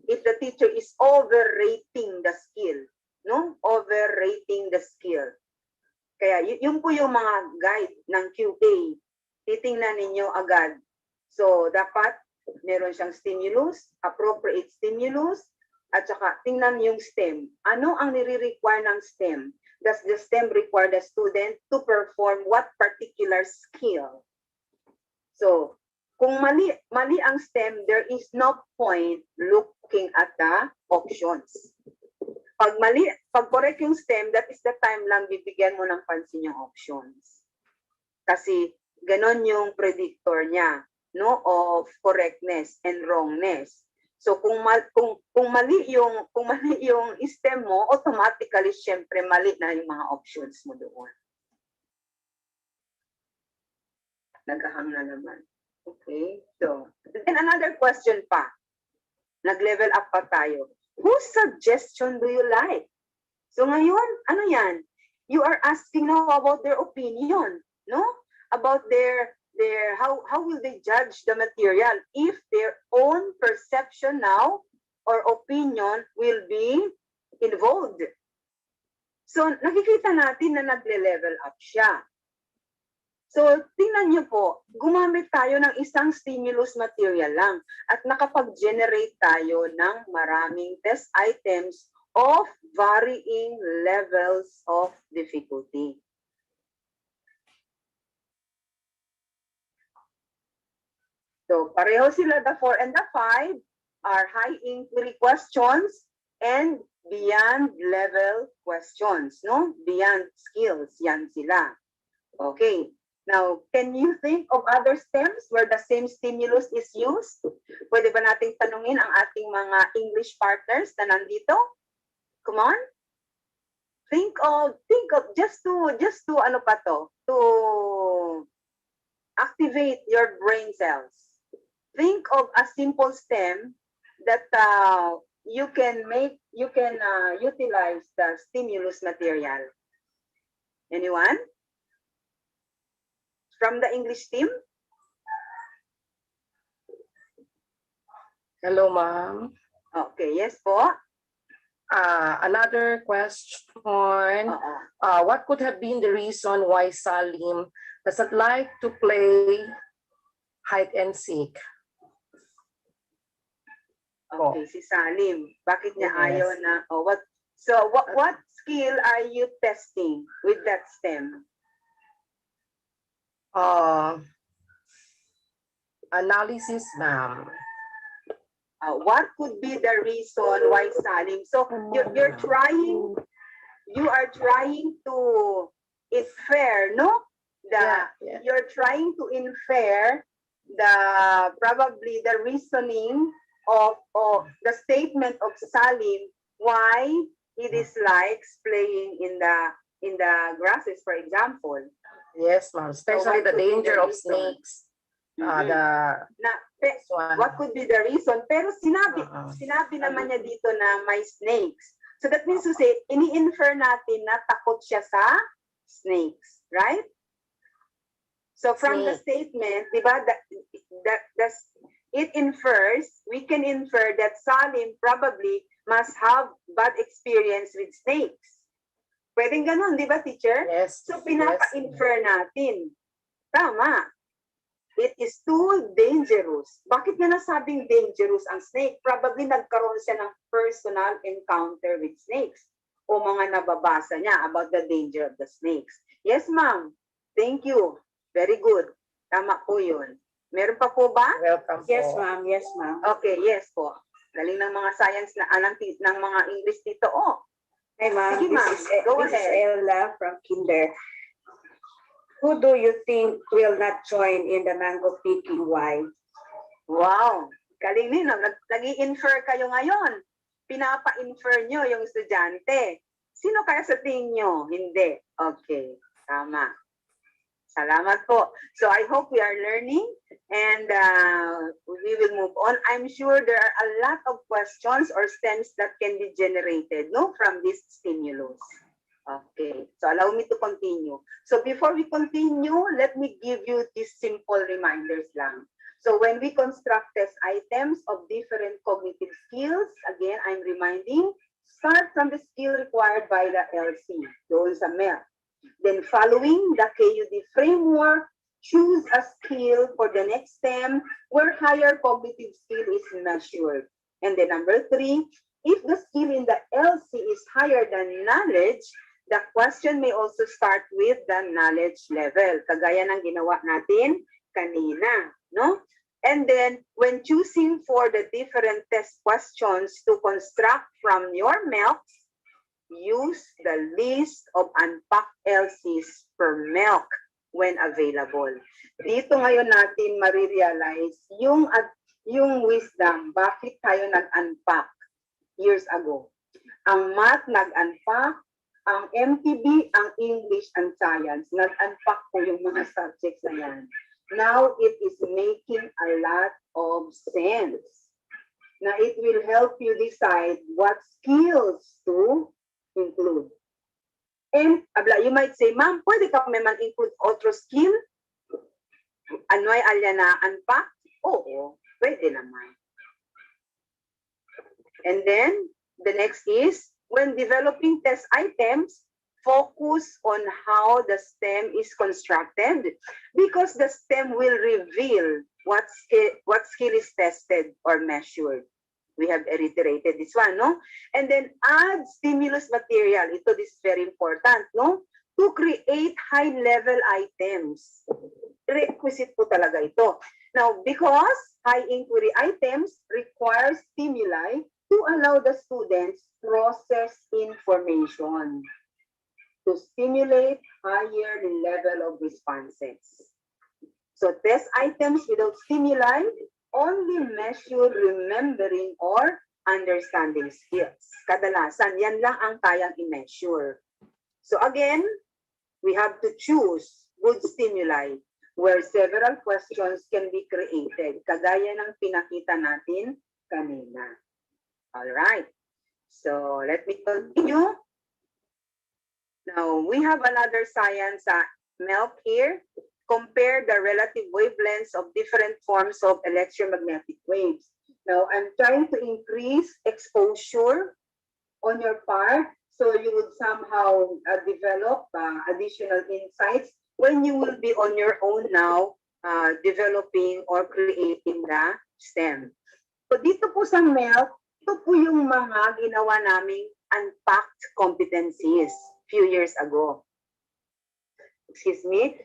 if the teacher is overrating the skill. No? Overrating the skill. Kaya yun po yung mga guide ng QA. Titingnan ninyo agad. So, dapat meron siyang stimulus, appropriate stimulus, at saka tingnan yung STEM. Ano ang nire-require ng STEM? Does the STEM require the student to perform what particular skill? So, kung mali ang STEM, there is no point looking at the options. Pag correct yung STEM, that is the time lang bibigyan mo ng pansin yung options. Kasi ganon yung predictor niya, no, of correctness and wrongness. So kung mali yung STEM mo, automatically syempre mali na yung mga options mo doon. Naghahang na naman. Okay, so, and another question pa. Nag-level up pa tayo. Whose suggestion do you like? So ngayon, ano yan? You are asking now about their opinion, no? About their how will they judge the material if their own perception now or opinion will be involved. So nakikita natin na nagle-level up siya. So, tingnan niyo po, gumamit tayo ng isang stimulus material lang at nakapag-generate tayo ng maraming test items of varying levels of difficulty. So pareho sila, the 4 and the 5 are high inquiry questions and beyond level questions, no? Beyond skills, yan sila. Okay. Now, can you think of other stems where the same stimulus is used? Pwede ba nating tanungin ang ating mga English partners na nandito? Come on. Think of just to ano pa to activate your brain cells. Think of a simple stem that you can utilize the stimulus material. Anyone? From the English team? Hello, ma'am. Okay, yes po. Another question. What could have been the reason why Salim doesn't like to play hide and seek? Okay, si Salim. Bakit niya Yes. ayaw na? What skill are you testing with that stem? Analysis, ma'am. What could be the reason why Salim? So you are trying to infer, no? Yeah. You're trying to infer probably the reasoning of the statement of Salim why he dislikes playing in the grasses, for example. Yes, ma'am. Especially what the could be danger the of reason? snakes. This one. What could be the reason? Pero sinabi naman niya dito na may snakes. So that means to say, ini-infer natin na takot siya sa snakes, right? So from the statement, di ba, we can infer that Salim probably must have bad experience with snakes. Pwedeng ganun, di ba, teacher? Yes. So pinapa-infer natin. Tama. It is too dangerous. Bakit nga nasabing dangerous ang snake? Probably nagkaroon siya ng personal encounter with snakes o mga nababasa niya about the danger of the snakes. Yes, ma'am. Thank you. Very good. Tama po yun. Meron pa po ba? Welcome Yes, po. ma'am. Yes, ma'am. Okay, yes po. Galing ng mga science ng mga English dito. Oh. Hi, ma'am. Sige, ma'am. Go This is ahead. Ella from Kinder. Who do you think will not join in the mango picking? Why? Wow. Galing din. Nag-i-infer kayo ngayon. Pinapa-infer nyo yung estudyante. Sino kaya sa tingin nyo? Hindi. Okay. Tama. Salamat po. So I hope we are learning and we will move on. I'm sure there are a lot of questions or stems that can be generated, no, from this stimulus. Okay. So allow me to continue. So before we continue, let me give you these simple reminders lang. So when we construct test items of different cognitive skills, again, I'm reminding, start from the skill required by the LC, doon sa MEL. Then following the KUD framework, choose a skill for the next STEM where higher cognitive skill is measured. And then number 3, if the skill in the LC is higher than knowledge, the question may also start with the knowledge level. Kagaya ng ginawa natin kanina, no? And then when choosing for the different test questions to construct from your MELCs, use the list of unpacked LCs per MELC when available. Dito ngayon natin marirealize yung wisdom, bakit tayo nag-unpack years ago. Ang math nag-unpack, ang MTB, ang English and Science, nag-unpack po yung mga subjects na yan. Now, it is making a lot of sense. Na it will help you decide what skills to include. And you might say, ma'am, pwede ka man include otro skill? Ano ay alya na unpack? Oo, pwede naman. And then, the next is, when developing test items, focus on how the STEM is constructed because the STEM will reveal what skill is tested or measured. We have reiterated this one, no? And then add stimulus material. This is very important, no? To create high-level items. Requisite po talaga ito. Now, because high inquiry items require stimuli to allow the students process information to stimulate higher level of responses. So test items without stimuli only measure remembering or understanding skills. Kadalasan, yan lang ang kayang i-measure. So again, we have to choose good stimuli where several questions can be created, kagaya ng pinakita natin kanina. All right. So let me continue. Now, we have another science milk here. Compare the relative wavelengths of different forms of electromagnetic waves. Now, I'm trying to increase exposure on your part so you would somehow develop additional insights when you will be on your own now developing or creating the STEM. So dito po sa MELC, ito po yung mga ginawa naming unpacked competencies few years ago. Excuse me.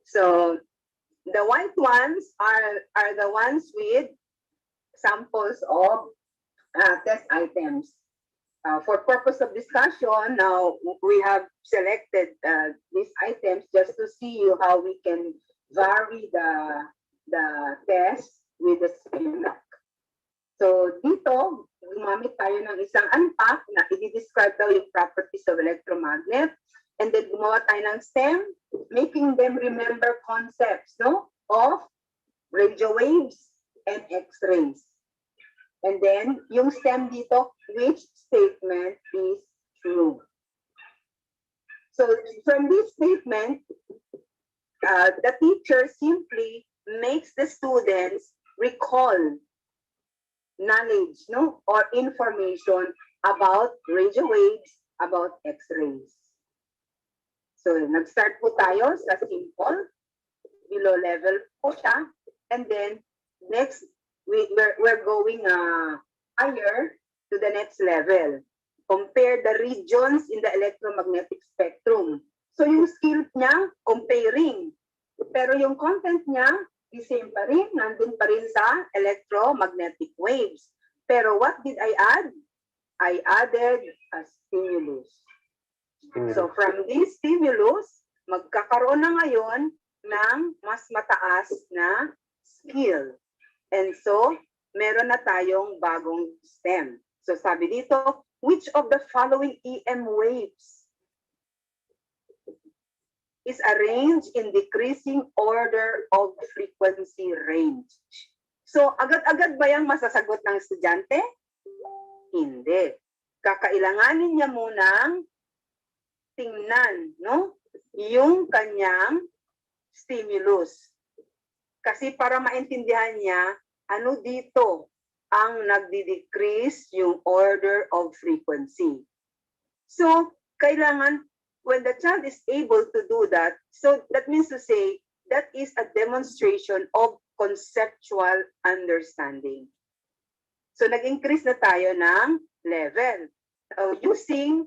So the white ones are the ones with samples of test items. For purpose of discussion, now we have selected these items just to see how we can vary the test with the skill. So dito, gumamit tayo ng isang unpack na i-describe daw yung properties of electromagnet. And then gumawa tayo ng STEM, making them remember concepts, no, of radio waves and X-rays. And then, yung STEM dito, which statement is true? So, from this statement, the teacher simply makes the students recall knowledge, no, or information about radio waves, about X-rays. So, nag-start po tayo sa simple, below level po siya, and then next, we're going higher to the next level. Compare the regions in the electromagnetic spectrum. So yung skill niya, comparing. Pero yung content niya, the same pa rin, nandun pa rin sa electromagnetic waves. Pero what did I add? I added a stimulus. So from this stimulus, magkakaroon na ngayon ng mas mataas na skill. And so, meron na tayong bagong STEM. So sabi dito, which of the following EM waves is arranged in decreasing order of frequency range? So, agad-agad ba yung masasagot ng estudyante? Hindi. Kakailanganin niya munang tingnan, no, yung kanyang stimulus. Kasi para maintindihan niya, ano dito ang nagdi-decrease yung order of frequency. So, kailangan, when the child is able to do that, so that means to say, that is a demonstration of conceptual understanding. So, nag-increase na tayo ng level. So, using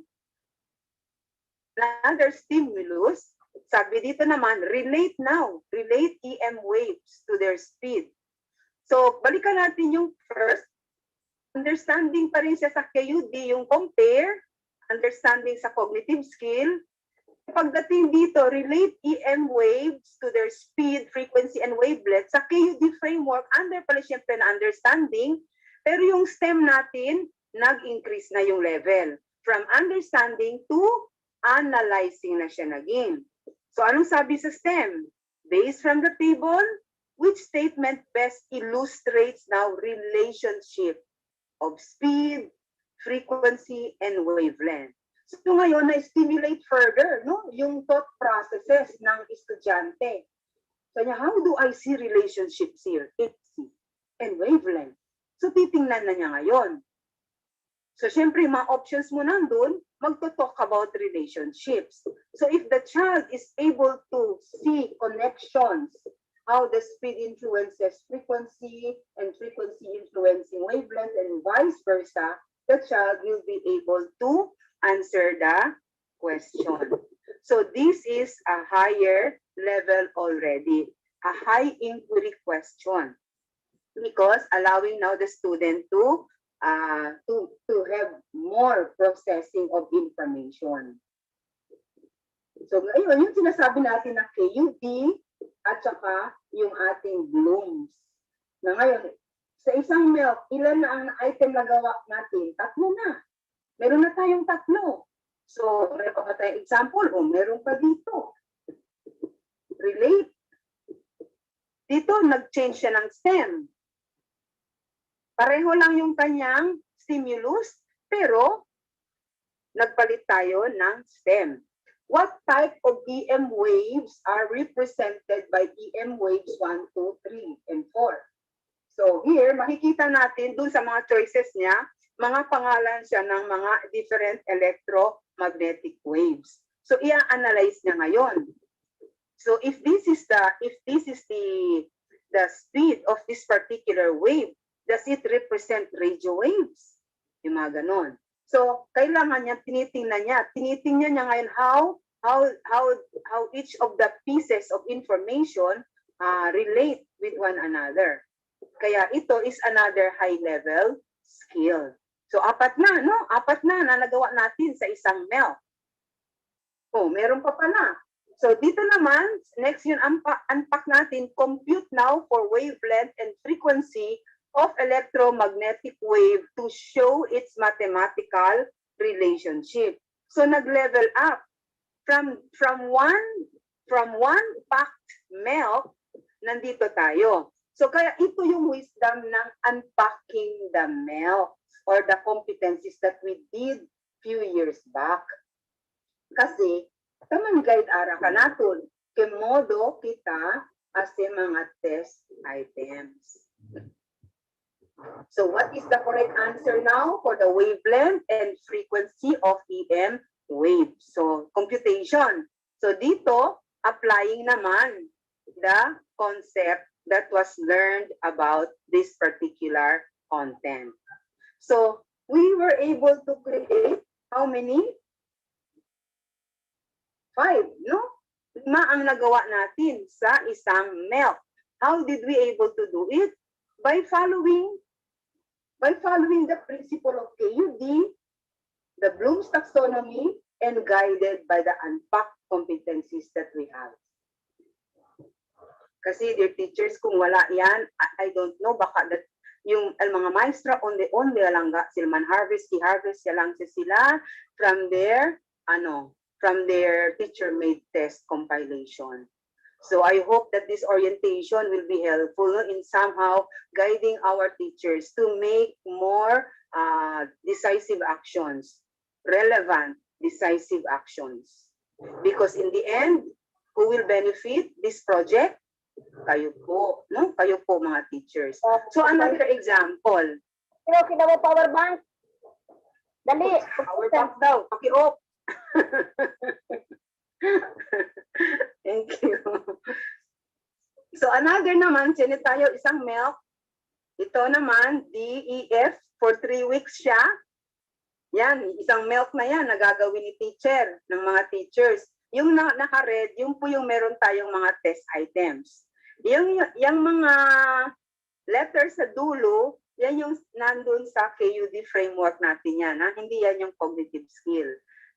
another stimulus, sabi dito naman, relate now. Relate EM waves to their speed. So, balikan natin yung first. Understanding pa rin siya sa KUD, yung compare, understanding sa cognitive skill. Pagdating dito, relate EM waves to their speed, frequency, and wavelength. Sa KUD framework, under pala siyempre na understanding, pero yung STEM natin, nag-increase na yung level. From understanding to analyzing na siya naging. So anong sabi sa STEM? Based from the table, which statement best illustrates now relationship of speed, frequency, and wavelength? So ngayon, na-stimulate further, no? Yung thought processes ng estudyante. So how do I see relationships here? Frequency and wavelength. So titingnan na niya ngayon. So, syempre, mga options mo nandun, magto-talk about relationships. So, if the child is able to see connections how the speed influences frequency and frequency influencing wavelength and vice versa, the child will be able to answer the question. So this is a higher level already, a high inquiry question, because allowing now the student to have more processing of information. So ngayon, yung sinasabi natin na KUD at saka yung ating blooms. Na ngayon, sa isang milk, ilan na ang item na gawa natin? 3 na. Meron na tayong 3. So, meron pa ba tayong example? O meron pa dito. Relate. Dito, nag-change siya ng stem. Pareho lang yung kanyang stimulus, pero nagpalit tayo ng stem. What type of EM waves are represented by EM waves 1, 2, 3, and 4? So here, makikita natin dun sa mga choices niya, mga pangalan siya ng mga different electromagnetic waves. So i-analyze niya ngayon. So if this is the speed of this particular wave, does it represent radio waves? Yung mga ganon. So, kailangan niya, tinitingnan niya ngayon how each of the pieces of information relate with one another. Kaya ito is another high-level skill. So, 4 na, no? 4 na nagawa natin sa isang milk. Oh, meron pa pala. So, dito naman, next yun, unpack natin, compute now for wavelength and frequency of electromagnetic wave to show its mathematical relationship. So nag-level up from one packed milk, nandito tayo. So kaya ito yung wisdom ng unpacking the milk or the competencies that we did few years back. Kasi taman guide ara ka naton kay modo kita as mga test items. So what is the correct answer now for the wavelength and frequency of EM wave? So computation. So dito, applying naman the concept that was learned about this particular content. So we were able to create how many? 5, no? 5 ang nagawa natin sa isang milk. How did we able to do it? By following the principle of KUD, the Bloom's taxonomy, and guided by the unpacked competencies that we have. Kasi dear teachers, kung wala yan, I don't know, baka that yung mga maestra only lang sila man harvest lang sila from their teacher-made test compilation. So I hope that this orientation will be helpful in somehow guiding our teachers to make more decisive actions, relevant decisive actions. Because in the end, who will benefit this project? Kayo po, no? Kayo po mga teachers. So another example. Kita mo power bank. Dali. Power bank daw. Pakiop. Thank you. So another naman, sino tayo isang milk. Ito naman, DEF, for 3 weeks siya. Yan, isang milk na yan, nagagawin ni teacher, ng mga teachers. Yung naka-red, yung po yung meron tayong mga test items. Yung mga letters sa dulo, yan yung nandun sa KUD framework natin yan. Ha? Hindi yan yung cognitive skill.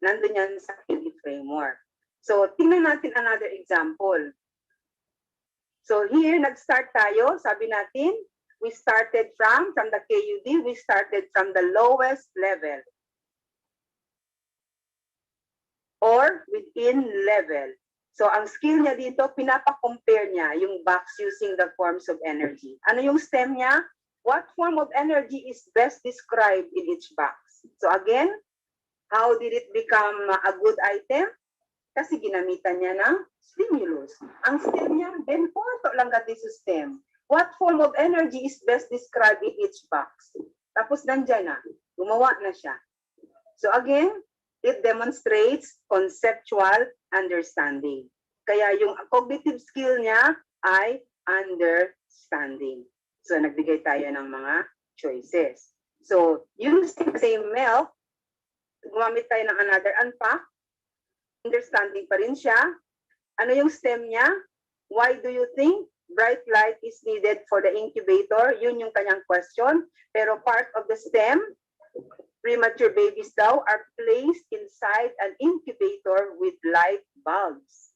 Nandun yan sa KUD framework. So, tingnan natin another example. So, here, nag-start tayo. Sabi natin, we started from the KUD, we started from the lowest level. Or within level. So, ang skill niya dito, pinapa-compare niya yung box using the forms of energy. Ano yung stem niya? What form of energy is best described in each box? So, again, how did it become a good item? Kasi ginamitan niya ng stimulus. Ang stem niya, benporto lang gati system. What form of energy is best described in each box? Tapos nandyan na, gumawa na siya. So again, it demonstrates conceptual understanding. Kaya yung cognitive skill niya ay understanding. So nagbigay tayo ng mga choices. So using the same milk, gumamit tayo ng another unpack. Understanding pa rin siya. Ano yung stem niya? Why do you think bright light is needed for the incubator? Yun yung kanyang question. Pero part of the stem, premature babies daw are placed inside an incubator with light bulbs.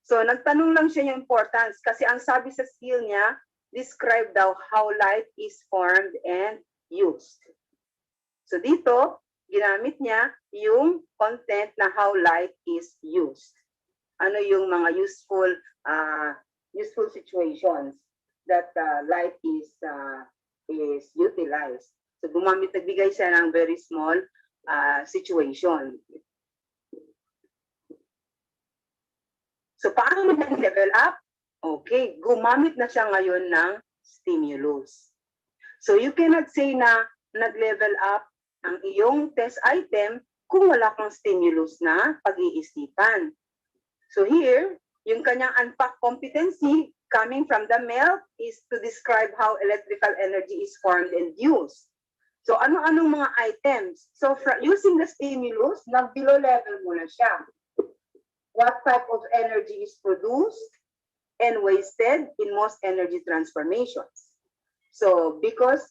So nagtanong lang siya yung importance kasi ang sabi sa skill niya, describe daw how light is formed and used. So dito, ginamit niya yung content na how light is used. Ano yung mga useful situations that light is utilized. So nagbigay siya ng very small situation. So paano nag-level up? Okay, gumamit na siya ngayon ng stimulus. So you cannot say na nag-level up ang iyong test item kung wala kang stimulus na pag-iisipan. So here, yung kanyang unpack competency coming from the milk is to describe how electrical energy is formed and used. So ano-anong mga items? So using the stimulus, nag-below level muna siya. What type of energy is produced and wasted in most energy transformations? So because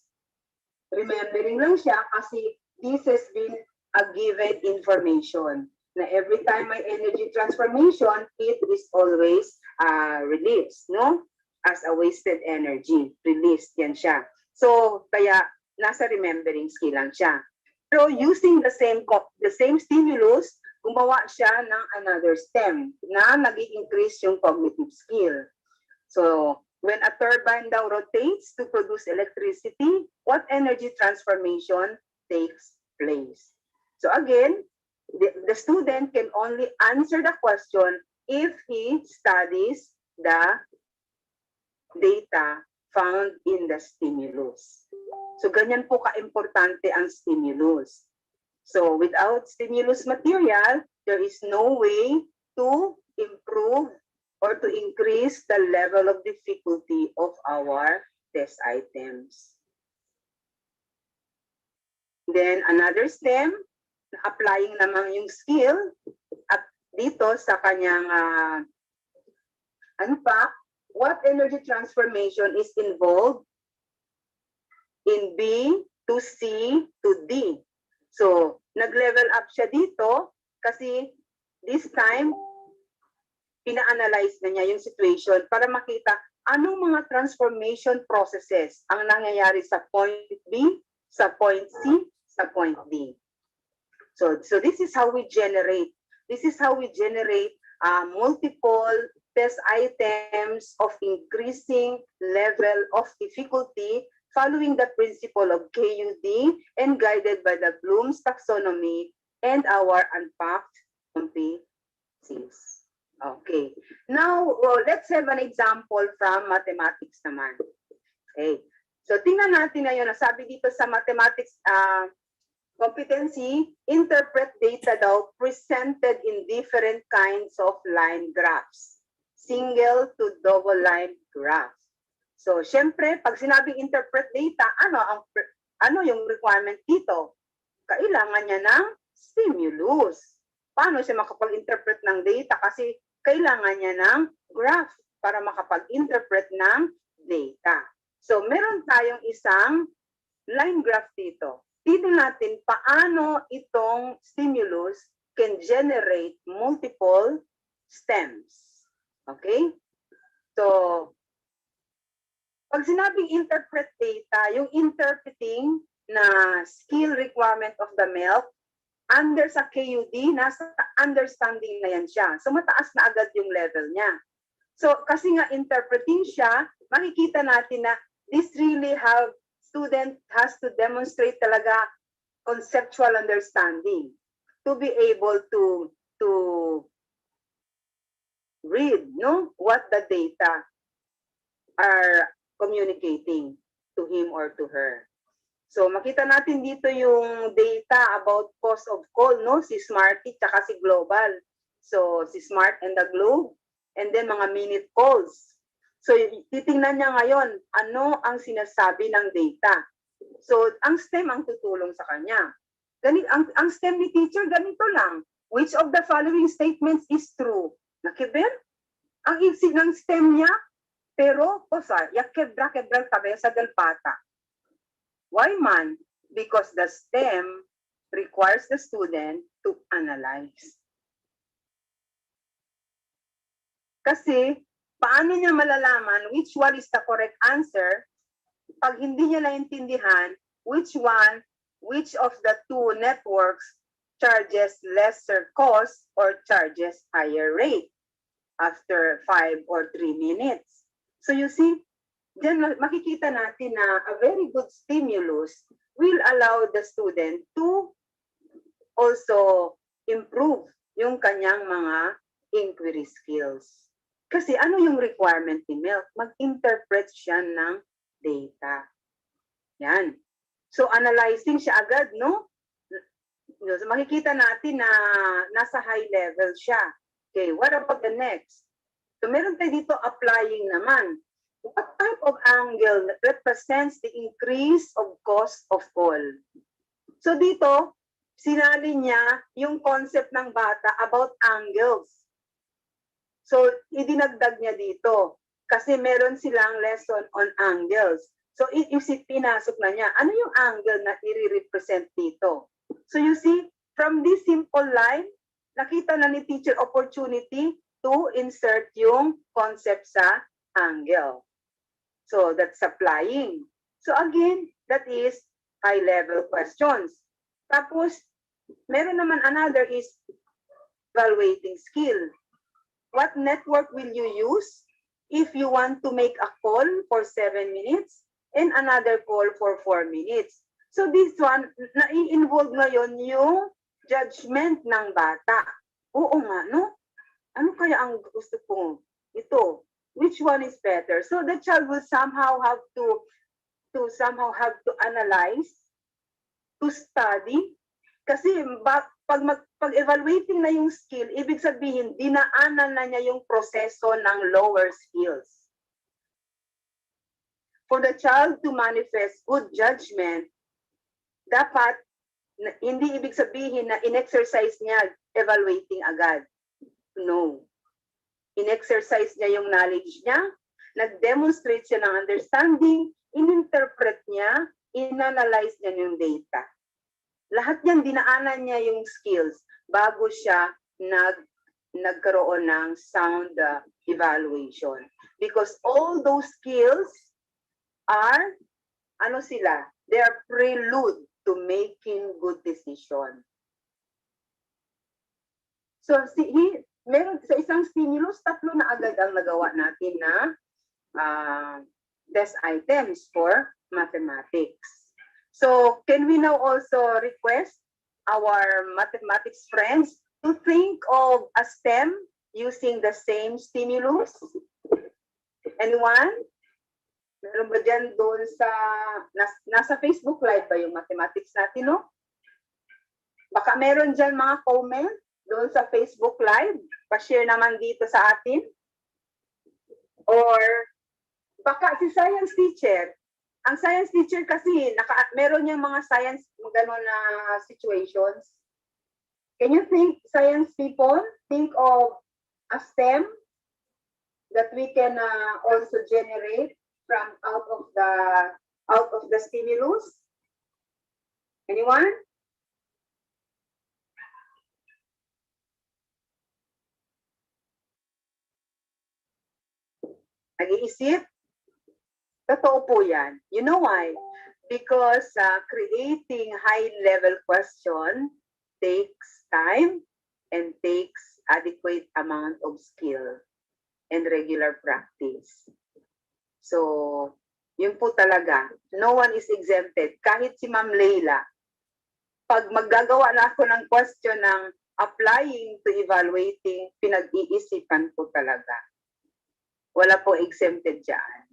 remembering lang siya kasi this has been a given information na every time may energy transformation, it is always released, no? As a wasted energy. Released yan siya. So kaya nasa remembering skill lang siya. Pero using the same stimulus, gumawa siya ng another stem na nag-i-increase yung cognitive skill. So, when a turbine daw rotates to produce electricity, what energy transformation takes place? So again, the student can only answer the question if he studies the data found in the stimulus. So ganyan po ka-importante ang stimulus. So without stimulus material, there is no way to improve or to increase the level of difficulty of our test items. Then another stem, applying naman yung skill at dito sa kanyang what energy transformation is involved in B to C to D. So, nag-level up siya dito kasi this time, pina-analyze na niya yung situation para makita anong mga transformation processes ang nangyayari sa point B, sa point C, sa point D. So this is how we generate. This is how we generate multiple test items of increasing level of difficulty following the principle of KUD and guided by the Bloom's taxonomy and our unpacked competencies. Okay. Now, let's have an example from mathematics naman. Okay. So, tingnan natin na yun. Sabi dito sa mathematics competency, interpret data daw presented in different kinds of line graphs. Single to double line graphs. So, syempre, pag sinabing interpret data, ano yung requirement dito? Kailangan niya ng stimulus. Paano siya makapag-interpret ng data? Kasi kailangan niya ng graph para makapag-interpret ng data. So, meron tayong isang line graph dito. Tignan natin paano itong stimulus can generate multiple stems. Okay? So, pag sinabing interpret data, yung interpreting na skill requirement of the milk, under sa KUD, nasa understanding na yan siya. So, mataas na agad yung level niya. So, kasi nga interpreting siya, makikita natin na this really have student has to demonstrate talaga conceptual understanding to be able to read, no, what the data are communicating to him or to her. So makita natin dito yung data about cost of call, no, si Smarty tsaka si Global. So si Smart and the Globe, and then mga minute calls. So, titingnan niya ngayon, ano ang sinasabi ng data. So, ang STEM ang tutulong sa kanya. Ang STEM ni teacher, ganito lang. Which of the following statements is true? Nakiber? Ang isi ng STEM niya, pero, cosa, yakebra-kebrang kabeza del pata. Why man? Because the STEM requires the student to analyze. Kasi, paano niya malalaman which one is the correct answer pag hindi niya naintindihan which of the two networks charges lesser cost or charges higher rate after 5 or 3 minutes. So you see, diyan makikita natin na a very good stimulus will allow the student to also improve yung kanyang mga inquiry skills. Kasi ano yung requirement ni Milk? Mag-interpret siya ng data. Yan. So analyzing siya agad, no? So, makikita natin na nasa high level siya. Okay, what about the next? So meron tayo dito applying naman. What type of angle represents the increase of cost of call? So dito, sinali niya yung concept ng bata about angles. So idinagdag niya dito kasi meron silang lesson on angles. So pinasok na niya, ano yung angle na i-represent dito? So you see, from this simple line, nakita na ni teacher opportunity to insert yung concept sa angle. So that's applying. So again, that is high-level questions. Tapos, meron naman another is evaluating skill. What network will you use if you want to make a call for 7 minutes and another call for 4 minutes? So this one, na-involve ngayon yung judgment ng bata. Oo nga, no? Ano kaya ang gusto kong ito? Which one is better? So the child will somehow have to analyze, to study. Kasi pag evaluating na yung skill, ibig sabihin, dinaanan na niya yung proseso ng lower skills. For the child to manifest good judgment, dapat, hindi ibig sabihin na in-exercise niya evaluating agad. No. In-exercise niya yung knowledge niya, nag-demonstrate siya ng understanding, in-interpret niya, in-analyze niya yung data. Lahat yan, dinaanan niya yung skills bago siya nagkaroon ng sound evaluation. Because all those skills are, ano sila? They are prelude to making good decision. So, meron sa isang stimulus, 3 na agad ang nagawa natin na test items for mathematics. So, can we now also request our mathematics friends to think of a STEM using the same stimulus? Anyone? Meron ba dyan doon sa, nasa Facebook Live ba yung mathematics natin, no? Baka meron dyan mga comment doon sa Facebook Live. Pa-share naman dito sa atin. Or baka si science teacher. Ang science teacher kasi, meron niyang mga science gano'n na situations. Can you think, science people, think of a STEM that we can also generate from out of the stimulus? Anyone? Nag-iisip? Totoo po yan. You know why? Because creating high-level question takes time and takes adequate amount of skill and regular practice. So, yun po talaga. No one is exempted. Kahit si Ma'am Leila, pag maggagawa na ako ng question ng applying to evaluating, pinag-iisipan po talaga. Wala po exempted dyan.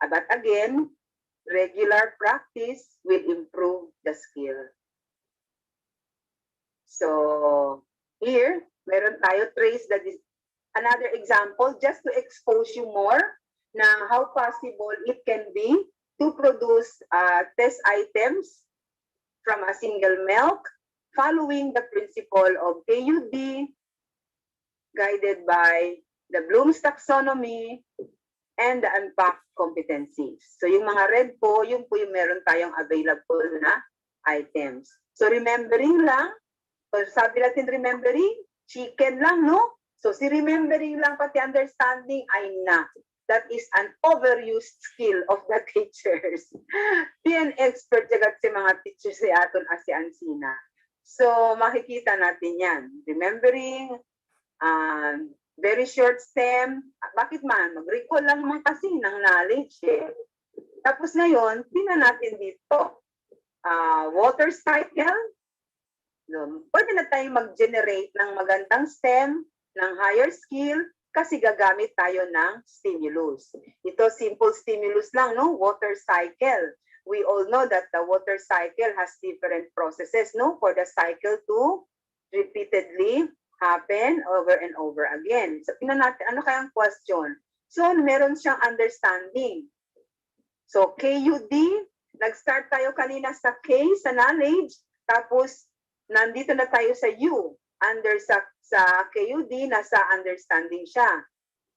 But again, regular practice will improve the skill. So, here, meron tayo trace another example just to expose you more na how possible it can be to produce test items from a single milk following the principle of KUD guided by the Bloom's taxonomy and the unpacked competencies. So yung mga red po, yung po yung meron tayong available na items. So remembering lang, so sabi natin remembering, chicken lang, no? So si remembering lang pati understanding ay na. That is an overused skill of the teachers. Yan expert jagat si mga teachers si aton as si Ansina. So makikita natin yan. Remembering, very short stem. Bakit man? Mag-recall lang naman kasi ng knowledge eh. Tapos ngayon, tingnan natin dito. Water cycle. So, pwede na tayong mag-generate ng magandang stem, ng higher skill, kasi gagamit tayo ng stimulus. Ito, simple stimulus lang, no? Water cycle. We all know that the water cycle has different processes, no? For the cycle to repeatedly happen over and over again. So, tingnan natin, ano kayang question? So, meron siyang understanding. So, KUD, nag-start tayo kanina sa K, sa knowledge, tapos nandito na tayo sa U. Under sa KUD, nasa understanding siya.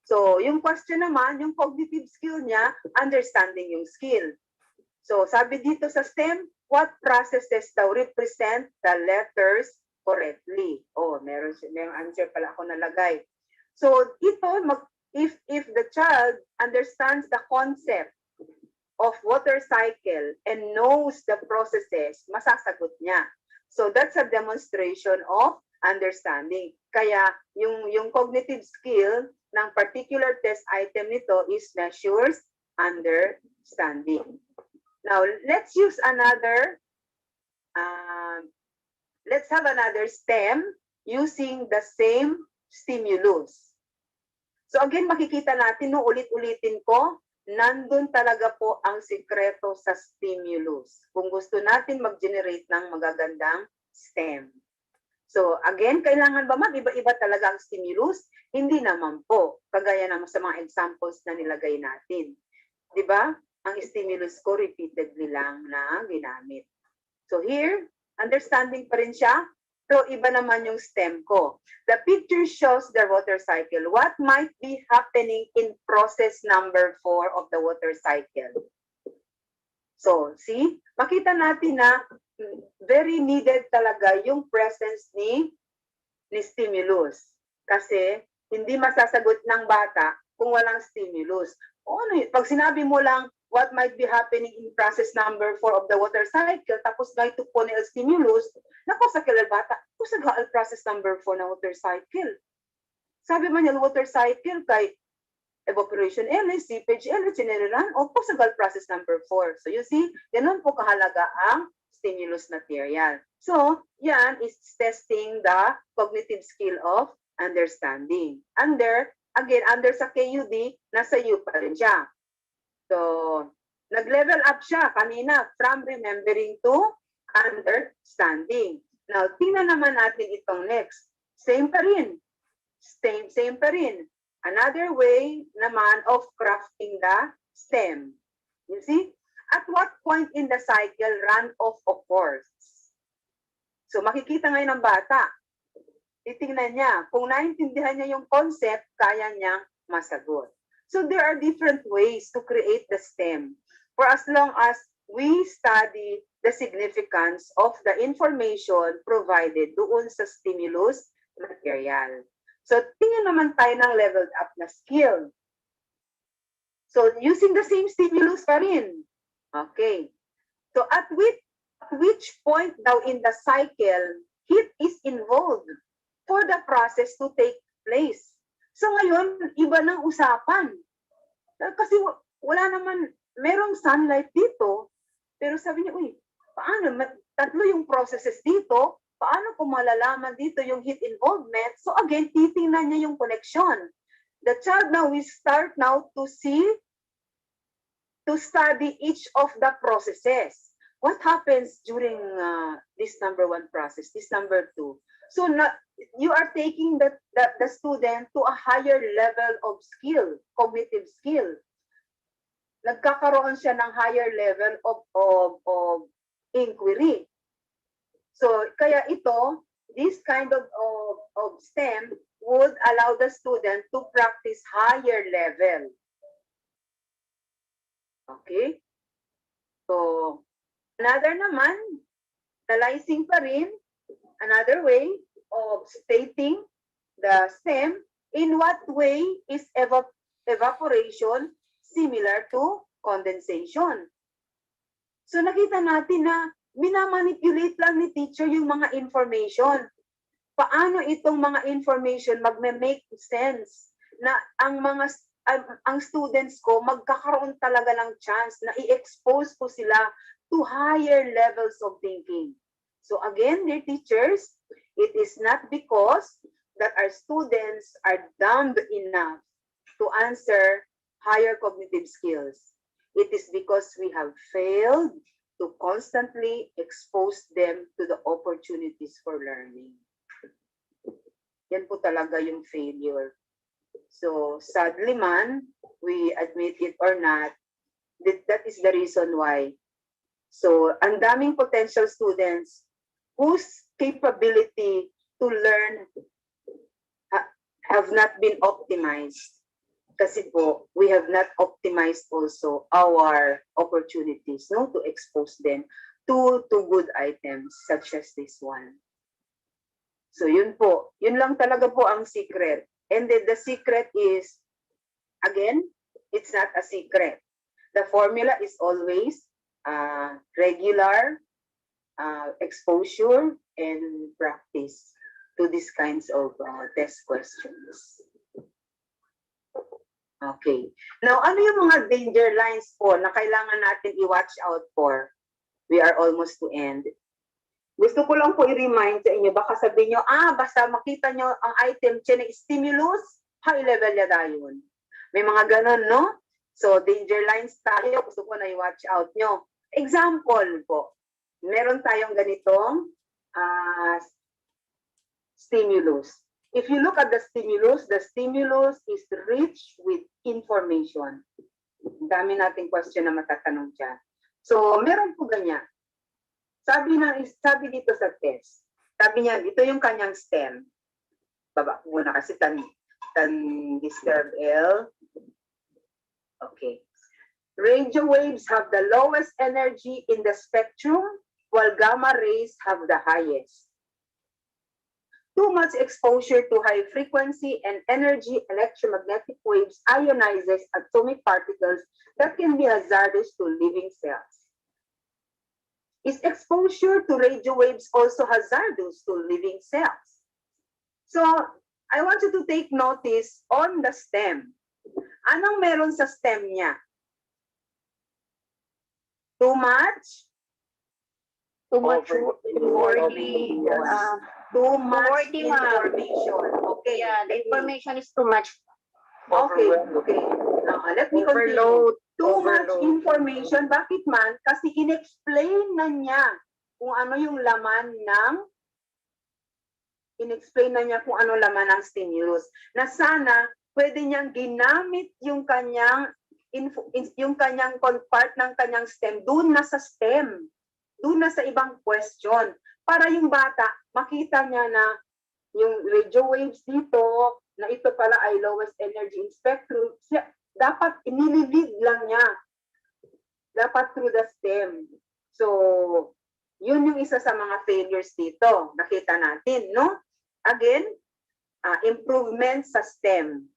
So, yung question naman, yung cognitive skill niya, understanding yung skill. So, sabi dito sa STEM, what processes daw represent the letters correctly? Oh, meron answer pala ako nalagay. So, ito, if the child understands the concept of water cycle and knows the processes, masasagot niya. So, that's a demonstration of understanding. Kaya, yung cognitive skill ng particular test item nito is measures understanding. Now, let's use another, let's have another STEM using the same stimulus. So again, makikita natin, no, ulit-ulitin ko, nandun talaga po ang sikreto sa stimulus. Kung gusto natin mag-generate ng magagandang STEM. So again, kailangan ba mag-iba-iba talaga ang stimulus? Hindi naman po. Kagaya naman sa mga examples na nilagay natin. Di ba? Ang stimulus ko repeatedly lang na ginamit. So here, understanding pa rin siya. So iba naman yung STEM ko. The picture shows the water cycle. What might be happening in process number 4 of the water cycle? So, see? Makita natin na very needed talaga yung presence ni stimulus. Kasi hindi masasagot ng bata kung walang stimulus. O ano yun? Pag sinabi mo lang what might be happening in process number 4 of the water cycle, tapos na ito po ni stimulus, nako sa kilal bata, kung sa process number 4 na water cycle. Sabi man niya, water cycle kay evaporation LS, seepage LS, siniriran, o po sa process number 4. So you see, ganun po kahalaga ang stimulus material. So, yan is testing the cognitive skill of understanding. Under sa KUD, nasa U pa rin siya. So, nag-level up siya kanina from remembering to understanding. Now, tingnan naman natin itong next. Same pa rin. Same pa rin. Another way naman of crafting the STEM. You see? At what point in the cycle runoff occurs? So, makikita ngayon ng bata. Titingnan niya. Kung naintindihan niya yung concept, kaya niyang masagot. So, there are different ways to create the STEM. For as long as we study the significance of the information provided doon sa stimulus material. So, tingnan naman tayo ng leveled up na skill. So, using the same stimulus pa rin. Okay. So, at which point daw in the cycle, heat is involved for the process to take place. So, ngayon, iba ng usapan. Kasi wala naman, merong sunlight dito, pero sabi niya, uy, paano? Tatlo yung processes dito, paano ko malalaman dito yung heat involvement? So again, titingnan niya yung connection. The child now will start now to study each of the processes. What happens during this number 1 process, this number 2? So you are taking the student to a higher level of skill, cognitive skill. Nagkakaroon siya ng higher level of inquiry. So kaya ito, this kind of STEM would allow the student to practice higher level. Okay? So, another naman, analyzing pa rin, another way of stating the STEM, in what way is evaporation similar to condensation? So nakita natin na minamanipulate lang ni teacher yung mga information. Paano itong mga information magme-make sense na ang students ko magkakaroon talaga ng chance na i-expose ko sila to higher levels of thinking. So again, dear teachers, it is not because that our students are dumb enough to answer higher cognitive skills. It is because we have failed to constantly expose them to the opportunities for learning. Yan po talaga yung failure. So sadly man, we admit it or not, that is the reason why. So ang daming potential students whose capability to learn have not been optimized. Kasi po, we have not optimized also our opportunities, no, to expose them to good items such as this one. So yun po, yun lang talaga po ang secret. And then the secret is, again, it's not a secret. The formula is always regular exposure and practice to these kinds of test questions. Okay. Now, ano yung mga danger lines po na kailangan natin i-watch out for? We are almost to end. Gusto ko lang po i-remind sa inyo, baka sabihin nyo, basta makita nyo ang item siya na stimulus, high level na yun. May mga ganon, no? So, danger lines tayo, gusto ko na i-watch out nyo. Example po, meron tayong ganitong stimulus. If you look at the stimulus is rich with information. Dami nating question na matatanong dyan. So, meron po ganyan. Sabi dito sa test, sabi niya, ito yung kanyang STEM. Baba ko muna kasi disturb L. Okay. Radio waves have the lowest energy in the spectrum, while gamma rays have the highest. Too much exposure to high frequency and energy electromagnetic waves ionizes atomic particles that can be hazardous to living cells. Is exposure to radio waves also hazardous to living cells? So, I want you to take notice on the STEM. Anong meron sa STEM niya? Too much? Too much Overly. Too much information. Okay. Yeah, the information is too much. Okay. Let me continue. Too much information. Bakit man? Kasi in-explain na niya kung ano yung laman ng stimulus. Na sana pwede niyang ginamit yung kanyang part ng kanyang STEM doon na sa STEM. Doon na sa ibang question. Para yung bata, makita niya na yung radio waves dito, na ito pala ay lowest energy in spectrum, dapat inililid lang niya. Dapat through the STEM. So, yun yung isa sa mga failures dito. Nakita natin, no? Again, improvement sa STEM.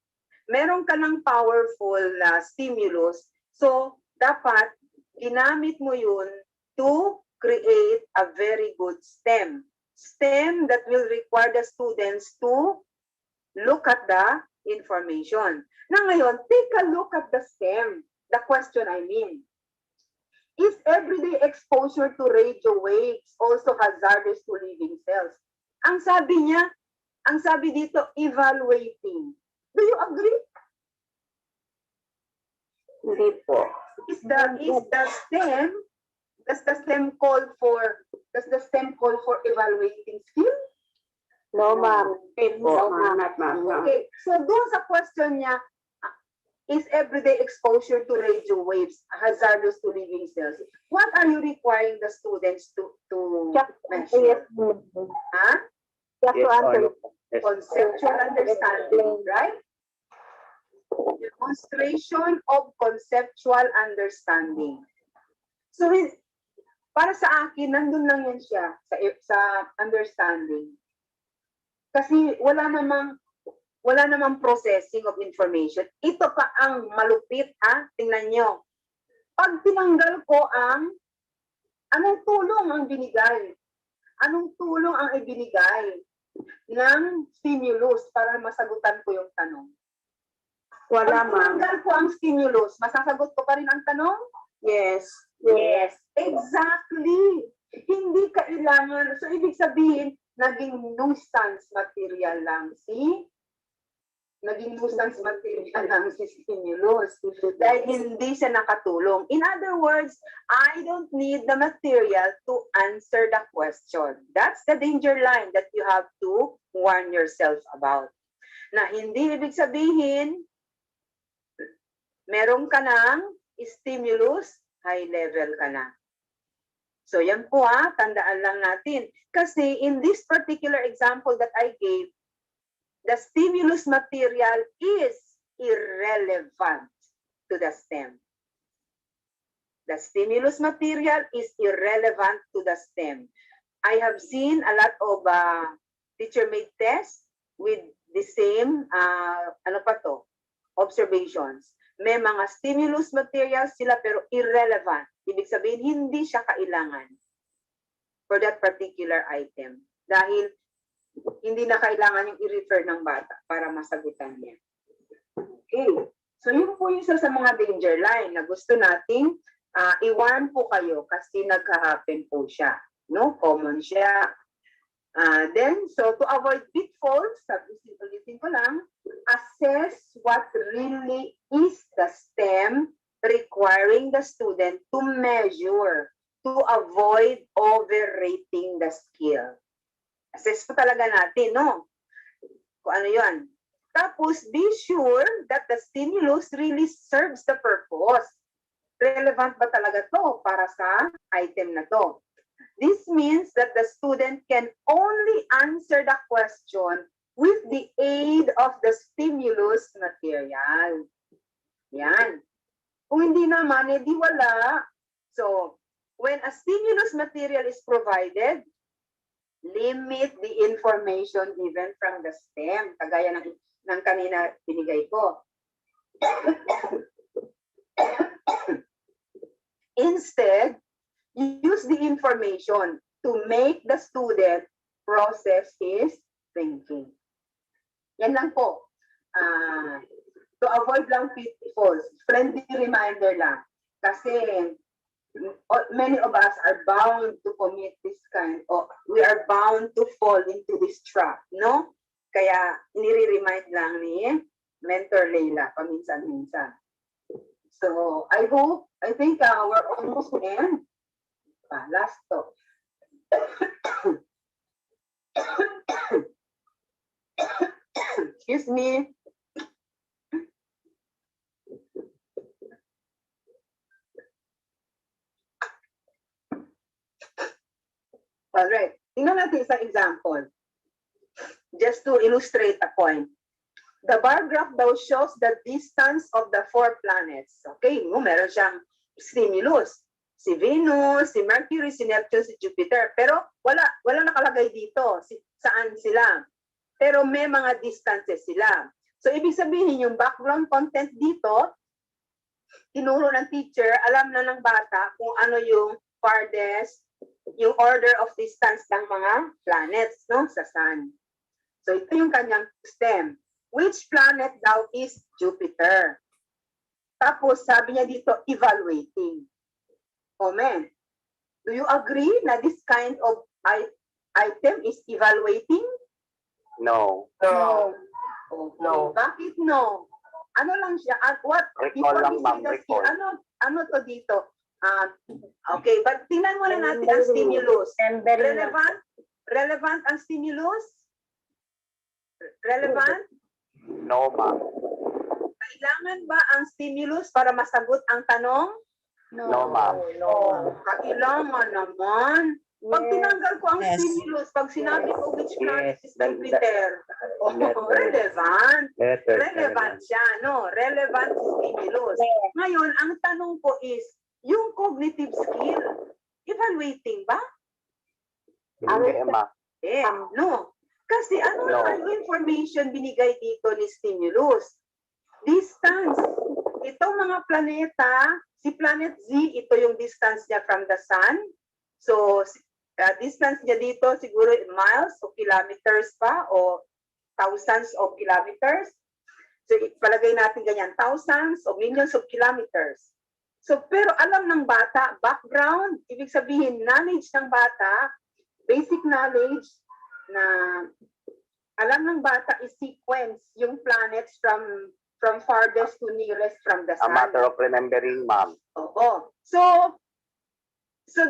Meron ka ng powerful stimulus, so dapat ginamit mo yun to create a very good STEM. STEM that will require the students to look at the information. Na ngayon, take a look at the STEM. The question I mean. Is everyday exposure to radio waves also hazardous to living cells? Ang sabi dito, evaluating. Do you agree? Hindi po. Does the STEM call for evaluating skill? No, ma'am. No, ma'am. Not ma'am. No. Okay, so doon sa question niya, is everyday exposure to radio waves hazardous to living cells? What are you requiring the students to measure? Huh? Just to answer. Conceptual understanding, right? Demonstration of conceptual understanding. So, para sa akin, nandun lang yan siya sa understanding. Kasi wala namang processing of information. Ito pa ang malupit, ha? Tingnan nyo. Pag tinanggal ko anong tulong ang binigay? Anong tulong ang ibinigay ng stimulus para masagutan ko yung tanong? Wala, Pag ma'am. tinanggal ko ang stimulus, masasagot ko pa rin ang tanong? Yes. Yes, exactly. Hindi kailangan. So, ibig sabihin, naging nuisance material lang si stimulus. Dahil hindi siya nakatulong. In other words, I don't need the material to answer the question. That's the danger line that you have to warn yourself about. Na hindi ibig sabihin, meron ka ng stimulus, high level ka na. So yan po tandaan lang natin. Kasi in this particular example that I gave, the stimulus material is irrelevant to the STEM. The stimulus material is irrelevant to the STEM. I have seen a lot of teacher-made tests with the same, observations. May mga stimulus materials sila pero irrelevant. Ibig sabihin, hindi siya kailangan for that particular item. Dahil hindi na kailangan yung i-refer ng bata para masagutan niya. Okay. So yun po yung isa sa mga danger line na gusto nating i-warn po kayo kasi nagka-happen po siya. No? Common siya. Then, so to avoid pitfalls, ulitin ko lang, assess what really is the STEM requiring the student to measure to avoid overrating the skill. Assess po talaga natin, no? Kung ano yun. Tapos, be sure that the stimulus really serves the purpose. Relevant ba talaga to para sa item na to? This means that the student can only answer the question with the aid of the stimulus material. Yan. Kung hindi naman, di wala. So, when a stimulus material is provided, limit the information given from the STEM. Kagaya ng kanina binigay ko. Instead, use the information to make the student process his thinking. Yan lang po. To avoid lang pitfalls, friendly reminder lang. Kasi many of us are bound to commit this kind of, we are bound to fall into this trap, no? Kaya nire-remind lang ni Mentor Leila paminsan-minsan. So, I think we're almost to end. Last talk. Excuse me. All right. Tingnan natin isang example. Just to illustrate a point. The bar graph daw shows the distance of the 4 planets. Okay, meron siyang stimulus. Si Venus, si Mercury, si Neptune, si Jupiter. Pero wala nakalagay dito saan sila. Pero may mga distances sila. So, ibig sabihin, yung background content dito, tinuro ng teacher, alam na ng bata kung ano yung farthest, yung order of distance ng mga planets, no, sa Sun. So, ito yung kanyang system. Which planet daw is Jupiter? Tapos, sabi niya dito, evaluating. Comment. Do you agree na this kind of item is evaluating? No. No. Okay. No. Bakit no? Ano lang siya? What? Recall lang, ma'am. Recall. Ano to dito? Okay, but tingnan muna natin ang stimulus. Relevant ang stimulus? Relevant? No, ma'am. Kailangan ba ang stimulus para masagot ang tanong? No, ma'am. Oh, kailangan naman. Pag tinanggal ko ang Yes. stimulus, pag sinabi ko which planet Yes, is Jupiter, relevant. Relevant siya, no? Relevant si stimulus. Ngayon, ang tanong ko is, yung cognitive skill, evaluating ba? Hindi, ma'am. No. Kasi ano No. ang information binigay dito ni stimulus? Distance. Itong mga planeta, si planet Z, ito yung distance niya from the sun. So, distance niya dito siguro miles o kilometers pa o thousands of kilometers. So, palagay natin ganyan, thousands o millions of kilometers. So, pero alam ng bata, background, ibig sabihin, knowledge ng bata, basic knowledge na alam ng bata is sequence yung planets from farthest to nearest from the A sun. matter of remembering, ma'am. Oo. So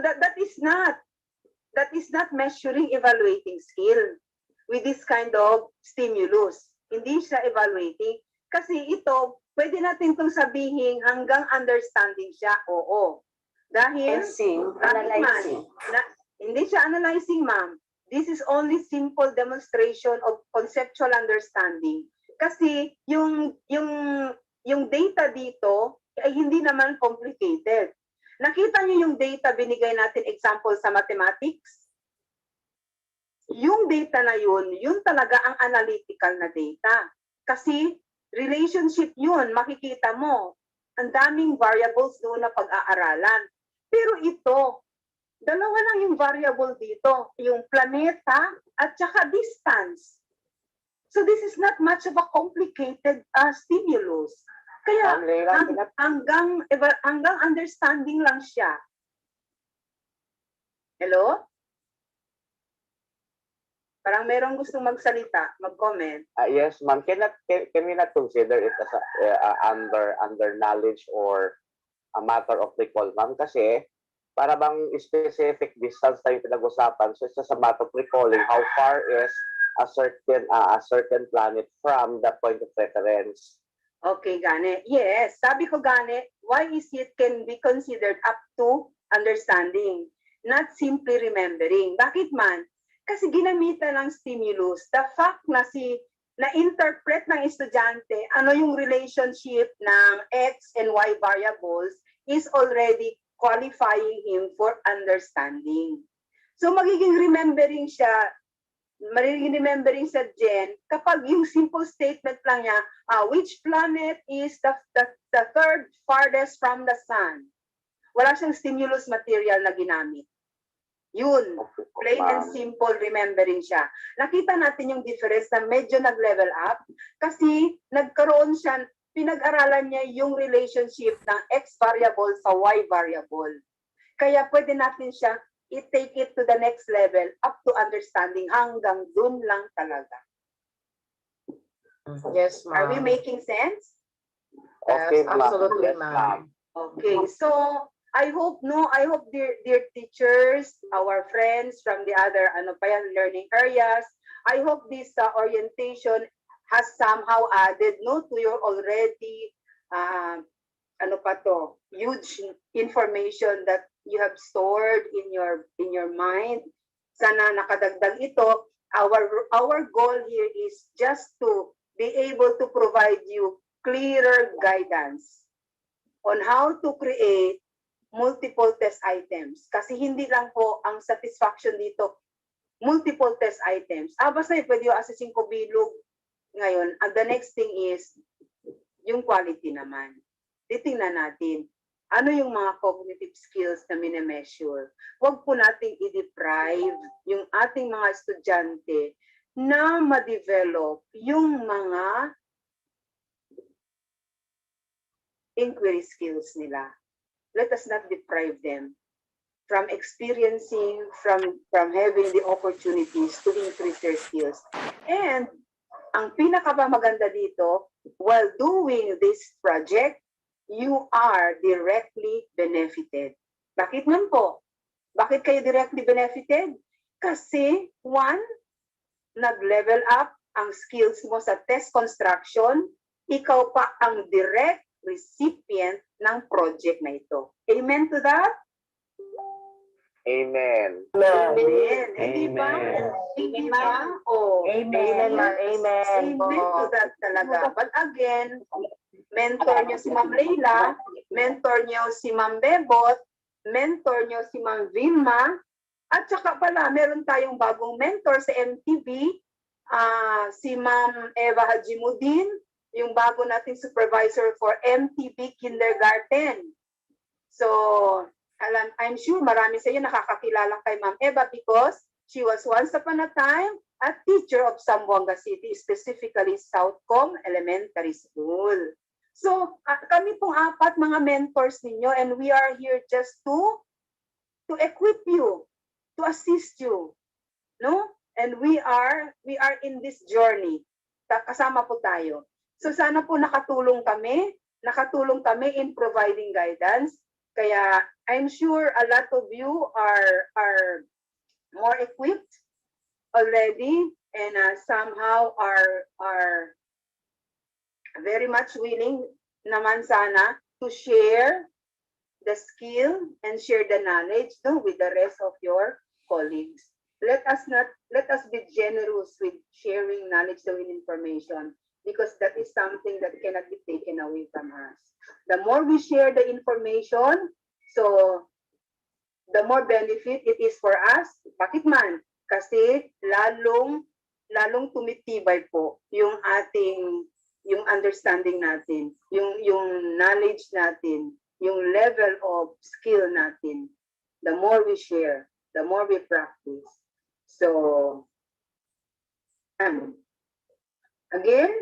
that is not measuring evaluating skill with this kind of stimulus. Hindi siya evaluating kasi ito pwede natin itong sabihin hanggang understanding siya. Oo. Dahil Analyzing. hindi siya analyzing, ma'am. This is only simple demonstration of conceptual understanding. Kasi yung data dito ay hindi naman complicated. Nakita niyo yung data binigay natin example sa mathematics? Yung data na yun talaga ang analytical na data. Kasi relationship yun, makikita mo. Ang daming variables doon na pag-aaralan. Pero ito, dalawa lang yung variable dito, yung planeta at saka distance. So this is not much of a complicated stimulus. Kaya hanggang understanding lang siya. Hello? Parang merong gustong magsalita, mag-comment. Yes, ma'am. Can we not consider it as under knowledge or a matter of recall, ma'am? Kasi para bang specific distance tayo pinag-usapan, so it's just a matter of recalling how far is a certain planet from the point of reference. Okay, Gane. Yes, sabi ko, Gane, why is it can be considered up to understanding, not simply remembering? Bakit man? Kasi ginamitan ng stimulus, the fact na-interpret ng estudyante ano yung relationship ng X and Y variables is already qualifying him for understanding. So magiging remembering siya Jen kapag yung simple statement lang niya, which planet is the third farthest from the sun? Wala siyang stimulus material na ginamit. Yun, plain and simple remembering siya. Nakita natin yung difference na medyo nag-level up kasi nagkaroon siya, pinag-aralan niya yung relationship ng X variable sa Y variable. Kaya pwede natin siya i-take it to the next level up to understanding hanggang dun lang talaga. Yes, ma'am. Are we making sense? Okay, Yes, absolutely, yes, ma'am. Okay, so I hope dear teachers, our friends from the other learning areas, I hope this orientation has somehow added to your already huge information that you have stored in your mind. Sana nakadagdag ito. Our goal here is just to be able to provide you clearer guidance on how to create multiple test items. Kasi hindi lang po ang satisfaction dito, multiple test items. Basta pwede yung assessing ko bilog ngayon. And the next thing is, yung quality naman. Titingnan natin, ano yung mga cognitive skills na mine-measure. Huwag po nating i-deprive yung ating mga estudyante na ma-develop yung mga inquiry skills nila. Let us not deprive them from experiencing, from having the opportunities to increase their skills. And ang pinaka-maganda dito, while doing this project, you are directly benefited. Bakit man po? Bakit kayo directly benefited? Kasi, one, nag-level up ang skills mo sa test construction, ikaw pa ang direct recipient ng project na ito. Amen to that? Amen. Amen. Hindi ba? Amen. Hindi ba? Oh, Amen, ma'am. Amen. Amen to that talaga. But again, mentor nyo si Ma'am Leila, mentor nyo si Ma'am Bebot, mentor nyo si Ma'am Vilma, at saka pala, meron tayong bagong mentor sa MTV, si Ma'am Eva Hajimudin, yung bago nating supervisor for MTV Kindergarten. So, I'm sure marami sa inyo nakakakilala kay Ma'am Eva because she was once upon a time a teacher of Zamboanga City, specifically Southcom Elementary School. So, kami pong apat mga mentors ninyo and we are here just to equip you, to assist you, no? And we are in this journey. Kasama po tayo. So sana po nakatulong kami in providing guidance. Kaya I'm sure a lot of you are more equipped already and somehow are very much willing naman sana to share the skill and share the knowledge with the rest of your colleagues. Let us be generous with sharing knowledge and information because that is something that cannot be taken away from us. The more we share the information, so the more benefit it is for us. Bakit man? Kasi lalong tumitibay po yung understanding natin, yung knowledge natin, yung level of skill natin. The more we share, the more we practice. So, again,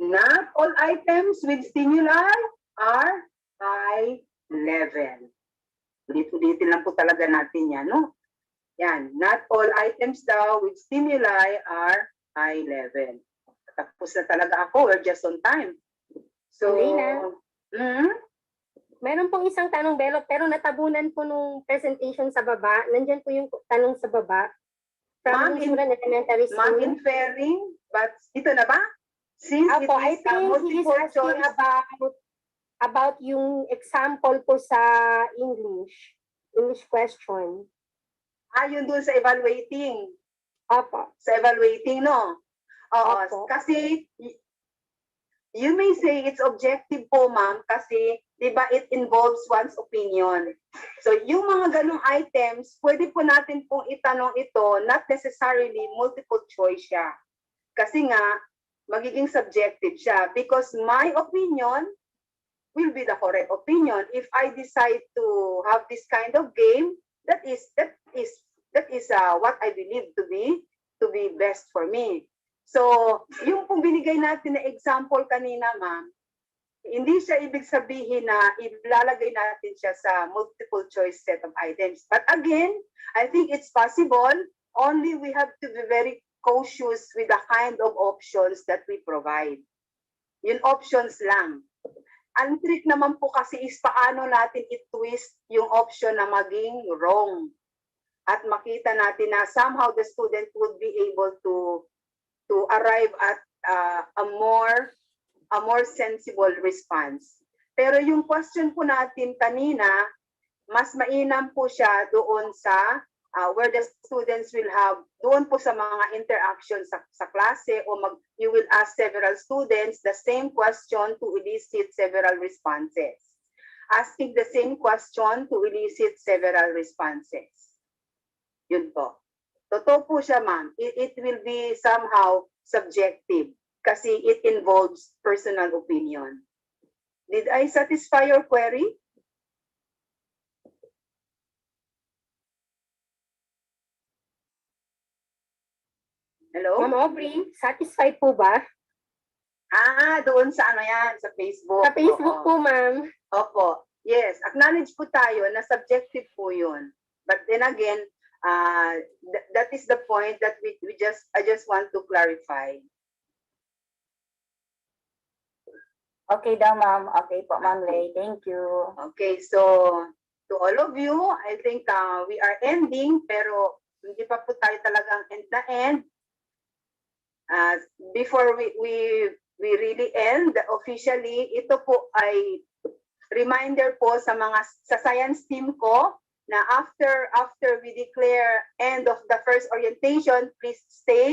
not all items with stimuli are high level. Ulit-ulitin lang po talaga natin yan, no? Yan, not all items daw with stimuli are high level. Tapos na talaga ako, we're just on time. So, Meron pong isang tanong, Belo, pero natabunan po nung presentation sa baba. Nandiyan po yung tanong sa baba. From Elementary School. Ma'am, inferring, but ito na ba? Since Apo, I it is think he is multiple asking choice. about yung example po sa English question. Yun dun sa evaluating. Apo. Sa evaluating, no? Oo, Opo. kasi you may say it's objective po, ma'am, kasi di ba it involves one's opinion. So yung mga ganong items, pwede po natin pong itanong ito, not necessarily multiple choice siya. Kasi nga, magiging subjective siya because my opinion will be the correct opinion. If I decide to have this kind of game, that is what I believe to be best for me. So, yung pong binigay natin na example kanina, ma'am, hindi siya ibig sabihin na ilalagay natin siya sa multiple choice set of items. But again, I think it's possible, only we have to be very cautious with the kind of options that we provide. Yun options lang. Ang trick naman po kasi is paano natin i-twist yung option na maging wrong. At makita natin na somehow the student would be able to arrive at a more sensible response. Pero yung question po natin kanina, mas mainam po siya doon sa where the students will have, doon po sa mga interactions sa klase o you will ask several students the same question to elicit several responses. Asking the same question to elicit several responses. Yun po. Totoo po siya, ma'am. It will be somehow subjective kasi it involves personal opinion. Did I satisfy your query? Hello? Ma'am Aubrey, satisfied po ba? Doon sa ano yan, sa Facebook. Sa Facebook po, ma'am. Opo. Yes, acknowledge po tayo na subjective po yun. But then again, that is the point that I just want to clarify. Okay daw, ma'am. Okay po, ma'am Lay. Thank you. Okay, so to all of you, I think we are ending, pero hindi pa po tayo talagang end na end. before we really end officially, ito po ay reminder po sa science team ko na after we declare end of the first orientation, please stay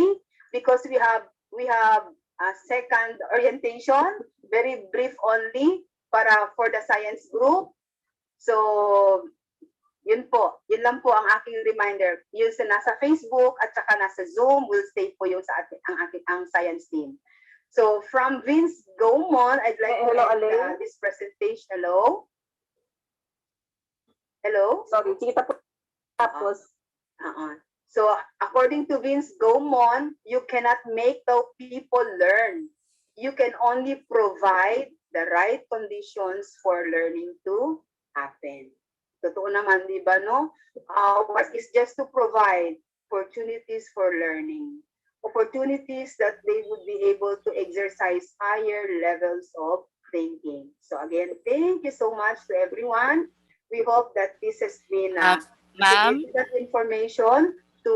because we have a second orientation, very brief only for the science group. So yun lang po ang aking reminder. Yung nasa Facebook at saka nasa Zoom will stay po yung ang science team. So from Vince Gaumon, I'd like to end this presentation. Hello? Hello? Sorry, kita po. Tapos, So according to Vince Gaumon, you cannot make the people learn. You can only provide the right conditions for learning to happen. Totoo naman, di ba, no? What is just to provide opportunities for learning. Opportunities that they would be able to exercise higher levels of thinking. So again, thank you so much to everyone. We hope that this has been significant information to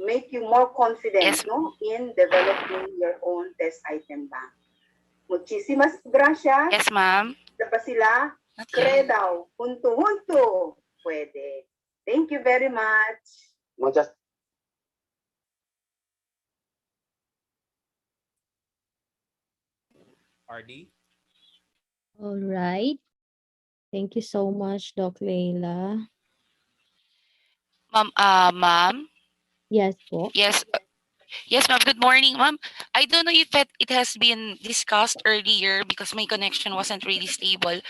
make you more confident, no, in developing your own test item bank. Muchísimas gracias. Yes, ma'am. Pa sila, daw, hunto-hunto. Pwede. Thank you very much. Muchas RD? All right. Thank you so much, Doc Leila. Ma'am? Yes po. Yes. Yes, ma'am. Good morning, ma'am. I don't know if it has been discussed earlier because my connection wasn't really stable.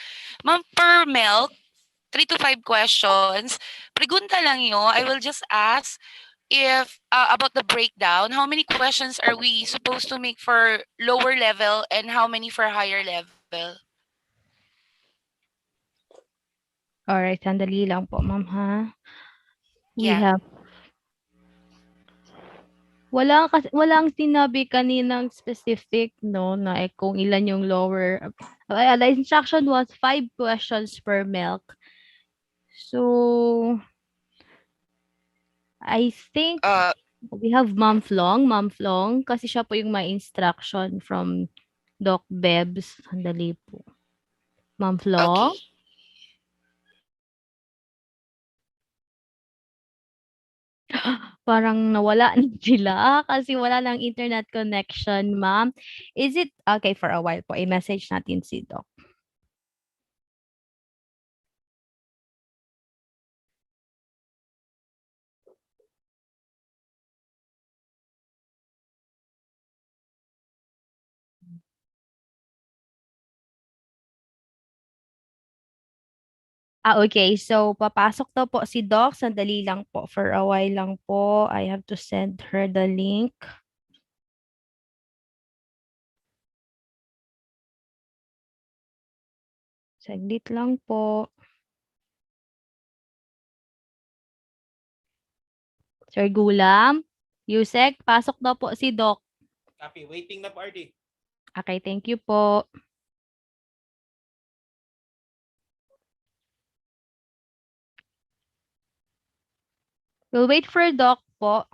Ma'am, per milk, 3 to 5 questions. Pregunta lang yo. I will just ask if about the breakdown. How many questions are we supposed to make for lower level and how many for higher level? All right, sandali lang po, ma'am, ha? We Yeah. have walang sinabi kaninang specific, no, na kung ilan yung lower. The instruction was 5 questions per milk. So, I think we have Ma'am Flong, kasi siya po yung may instruction from Doc Bebs. Sandali po. Ma'am Flong? Okay. Parang nawala na sila kasi wala ng internet connection, ma'am. Is it okay for a while po? I-message natin si Doc. Okay. So, papasok daw po si Doc. Sandali lang po. For a while lang po. I have to send her the link. Saglit lang po. Sir Gulam, Yusek, pasok daw po si Doc. Copy. Waiting na po, RD. Okay, thank you po. We'll wait for Doc po.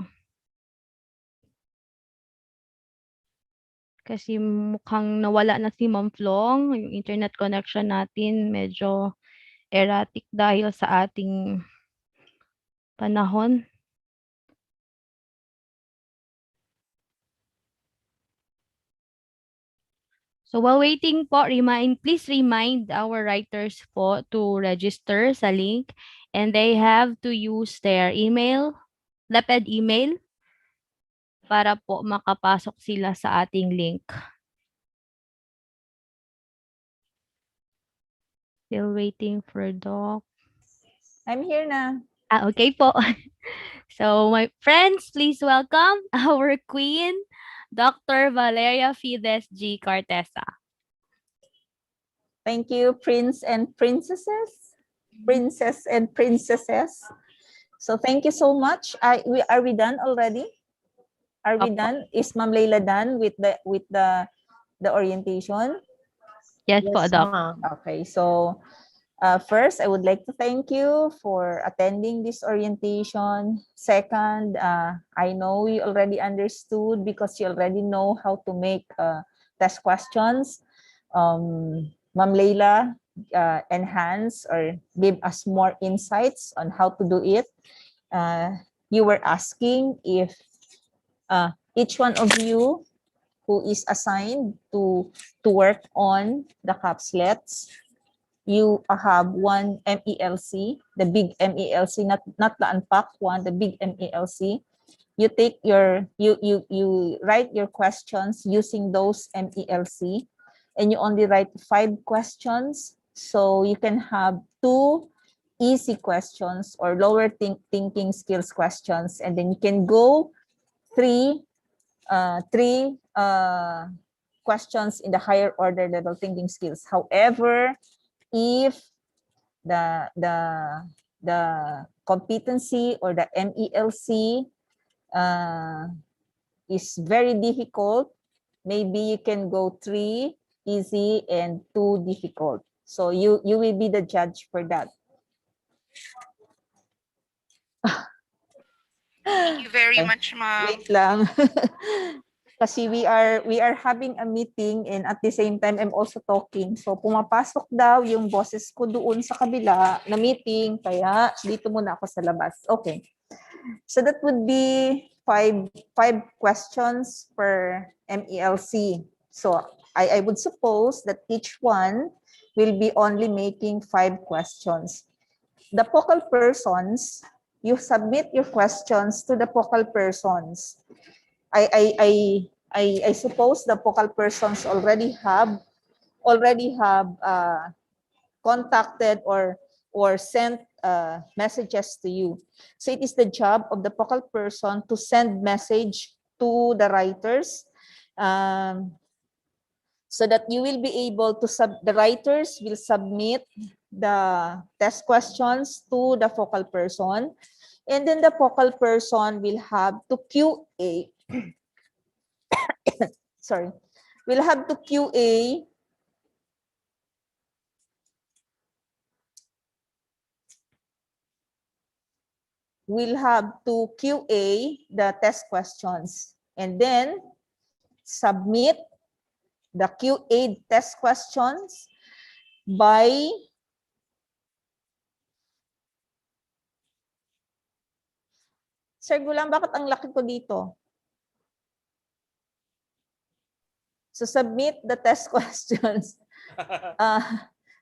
Kasi mukhang nawala na si Ma'am Flong. Yung internet connection natin medyo erratic dahil sa ating panahon. So while waiting po, please remind our writers po to register sa link and they have to use their email, LEPED email, para po makapasok sila sa ating link. Still waiting for Doc. I'm here na. Okay po. So my friends, please welcome our queen, Dr. Valeria Fides G. Cartesa. Thank you, Prince and Princesses. Princess and Princesses. So thank you so much. Are we done already? Are we done? Is Ma'am Leila done with the orientation? Yes po, Doc. Okay, so First, I would like to thank you for attending this orientation. Second, I know you already understood because you already know how to make test questions. Ma'am Leila enhance or give us more insights on how to do it. You were asking if each one of you who is assigned to work on the capslets, you have one MELC, the big MELC, not the unpacked one, the big MELC. You take you write your questions using those MELC, and you only write 5 questions, so you can have 2 easy questions or lower thinking skills questions, and then you can go 3 questions in the higher order level thinking skills. However, if the competency or the MELC is very difficult, maybe you can go 3 easy and 2 difficult. So you will be the judge for that. Thank you very Okay. much, ma'am. Wait lang. Kasi we are having a meeting and at the same time I'm also talking. So pumapasok daw yung boses ko doon sa kabila na meeting, kaya dito muna ako sa labas. Okay. So that would be five questions per MELC. So I would suppose that each one will be only making 5 questions. The focal persons, you submit your questions to the focal persons. I suppose the focal persons already have contacted or sent messages to you. So it is the job of the focal person to send message to the writers, so that you will be able to the writers will submit the test questions to the focal person, and then the focal person will have to QA sorry, will have to QA the test questions and then submit the QA test questions by Sir Gulang, bakit ang laki ko dito? So submit the test questions.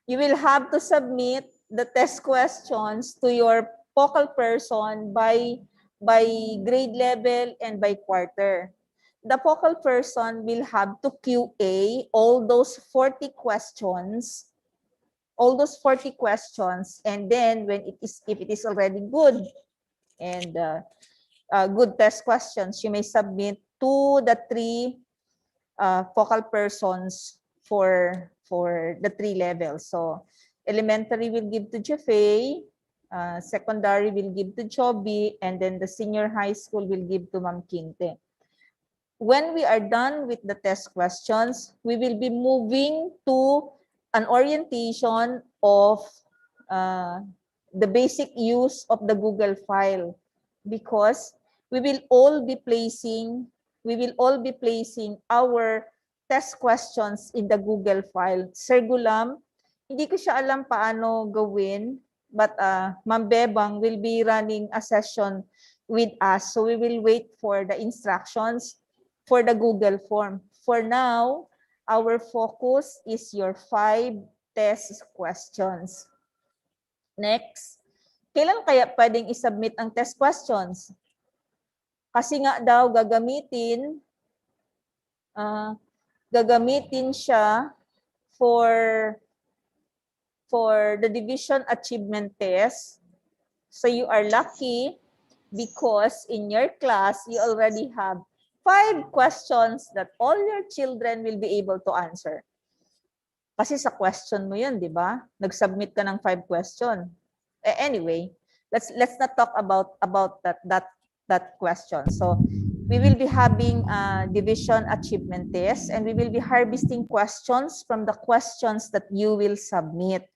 You will have to submit the test questions to your focal person by grade level and by quarter. The focal person will have to QA all those 40 questions, and then if it is already good and good test questions, you may submit to the 3 focal persons for the 3 levels. So elementary will give to Jaffe, secondary will give to Joby, and then the senior high school will give to Ma'am Kinte. When we are done with the test questions, we will be moving to an orientation of the basic use of the Google file, because we will all be placing our test questions in the Google file. Sir Gulam, hindi ko siya alam paano gawin, but Ma'am Bebang will be running a session with us. So we will wait for the instructions for the Google form. For now, our focus is your 5 test questions. Next, kailan kaya pwedeng isubmit ang test questions? Kasi nga daw gagamitin siya for the division achievement test. So you are lucky because in your class you already have 5 questions that all your children will be able to answer. Kasi sa question mo 'yun, 'di ba? Nag-submit ka ng 5 question. Anyway, let's not talk about that question. So we will be having a division achievement test, and we will be harvesting questions from the questions that you will submit.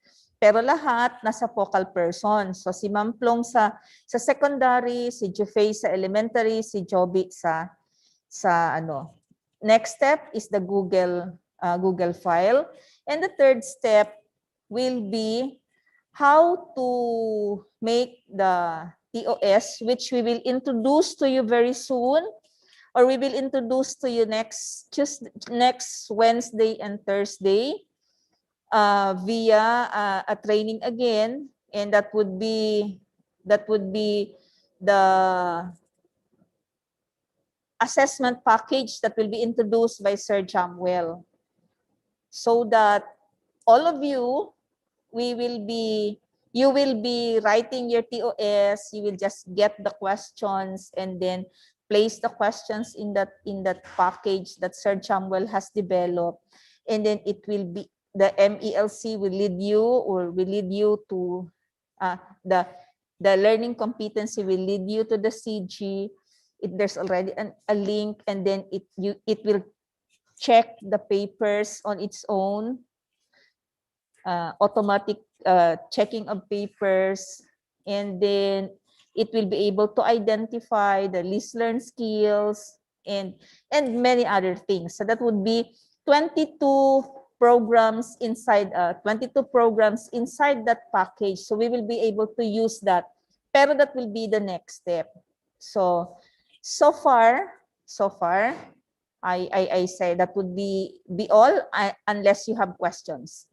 pero lahat nasa focal person. So si Ma'am Plong sa secondary, si Jufei sa elementary, si Joby sa ano. Next step is the Google file. And the third step will be how to make the TOS, which we will introduce to you very soon, or we will introduce to you next Wednesday and Thursday via a training again, and that would be the assessment package that will be introduced by Sir Jamwell, so that all of you, you will be writing your TOS. You will just get the questions and then place the questions in that package that Sir Jamwell has developed, and then it will be the MELC will lead you to the learning competency will lead you to the CG. There's already a link, and then it will check the papers on its own, automatic checking of papers, and then it will be able to identify the least learned skills and many other things. So that would be 22 programs inside that package. So we will be able to use that, pero that will be the next step. So far I say that would be all, unless you have questions.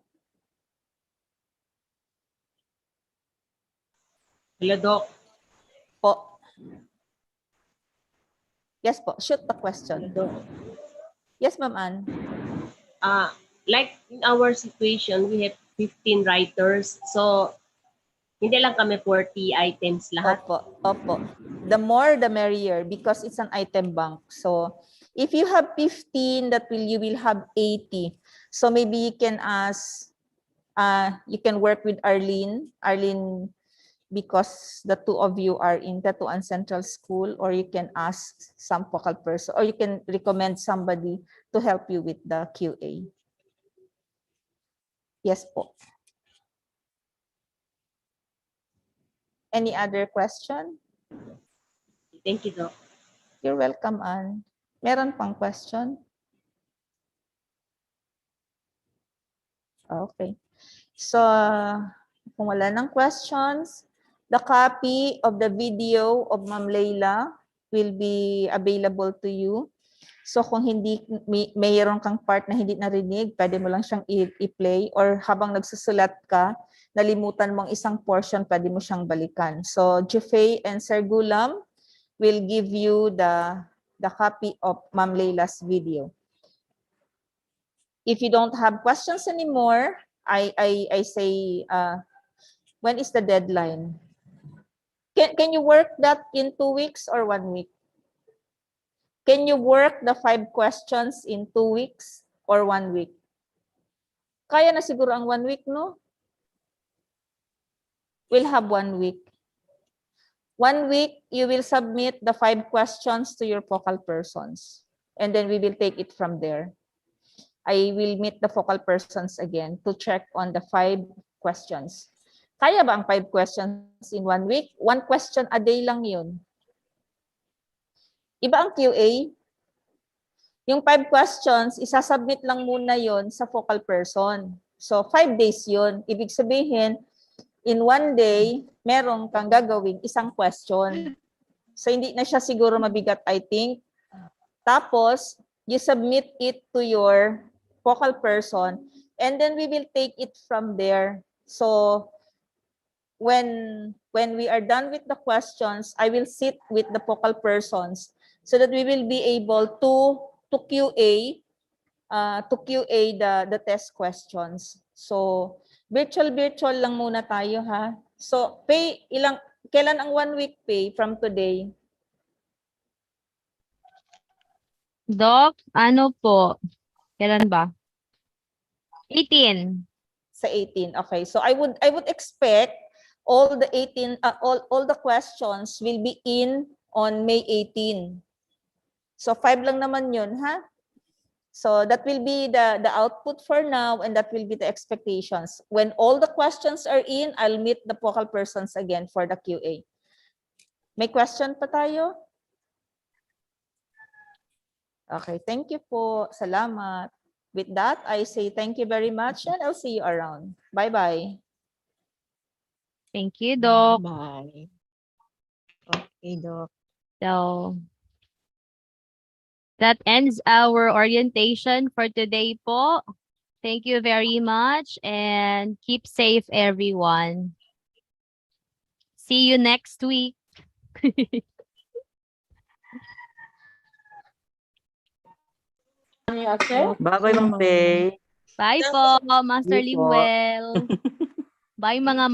Hello, Doc. Po. Yes po, shoot the question. Doc. Yes, Ma'am Ann. Like in our situation, we have 15 writers. So, hindi lang kami 40 items lahat. Opo. The more, the merrier, because it's an item bank. So, if you have 15, you will have 80. So, maybe you can ask, you can work with Arlene, because the two of you are in Tatuan Central School, or you can ask some focal person, or you can recommend somebody to help you with the QA. Yes po. Any other question? Thank you, Doc. You're welcome, Ann. Meron pang question? Okay. So, kung wala ng questions, the copy of the video of Ma'am Leila will be available to you. So kung hindi, mayroon kang part na hindi narinig, pwede mo lang siyang i-play, or habang nagsusulat ka, nalimutan mong isang portion, pwede mo siyang balikan. So Jufei and Sir Gulam will give you the copy of Ma'am Leila's video. If you don't have questions anymore, I say, when is the deadline? Can you work that in 2 weeks or 1 week? Can you work the 5 questions in 2 weeks or 1 week? Kaya na siguro ang 1 week, no? We'll have 1 week. 1 week, you will submit the 5 questions to your focal persons, and then we will take it from there. I will meet the focal persons again to check on the 5 questions. Kaya ba ang 5 questions in 1 week? 1 question a day lang yun. Iba ang QA. Yung 5 questions, isasubmit lang muna yon sa focal person. So, 5 days yun. Ibig sabihin, in 1 day, meron kang gagawing isang question. So, hindi na siya siguro mabigat, I think. Tapos, you submit it to your focal person, and then we will take it from there. So, when we are done with the questions, I will sit with the focal persons so that we will be able to QA the test questions. So virtual lang muna tayo, ha. So kailan ang 1 week pay from today? Doc, ano po? Kailan ba? 18. Sa 18. Okay. So I would expect all the 18 all the questions will be in on May 18. So 5 lang naman 'yun, ha? So that will be the output for now, and that will be the expectations. When all the questions are in, I'll meet the focal persons again for the QA. May question pa tayo? Okay, thank you po. Salamat. With that, I say thank you very much, and I'll see you around. Bye-bye. Thank you, Doc. Bye. Okay, Doc. So, that ends our orientation for today po. Thank you very much and keep safe, everyone. See you next week. Bye-bye, Ma'am Faye. Bye po, Master Sige po. Limwell. Bye mga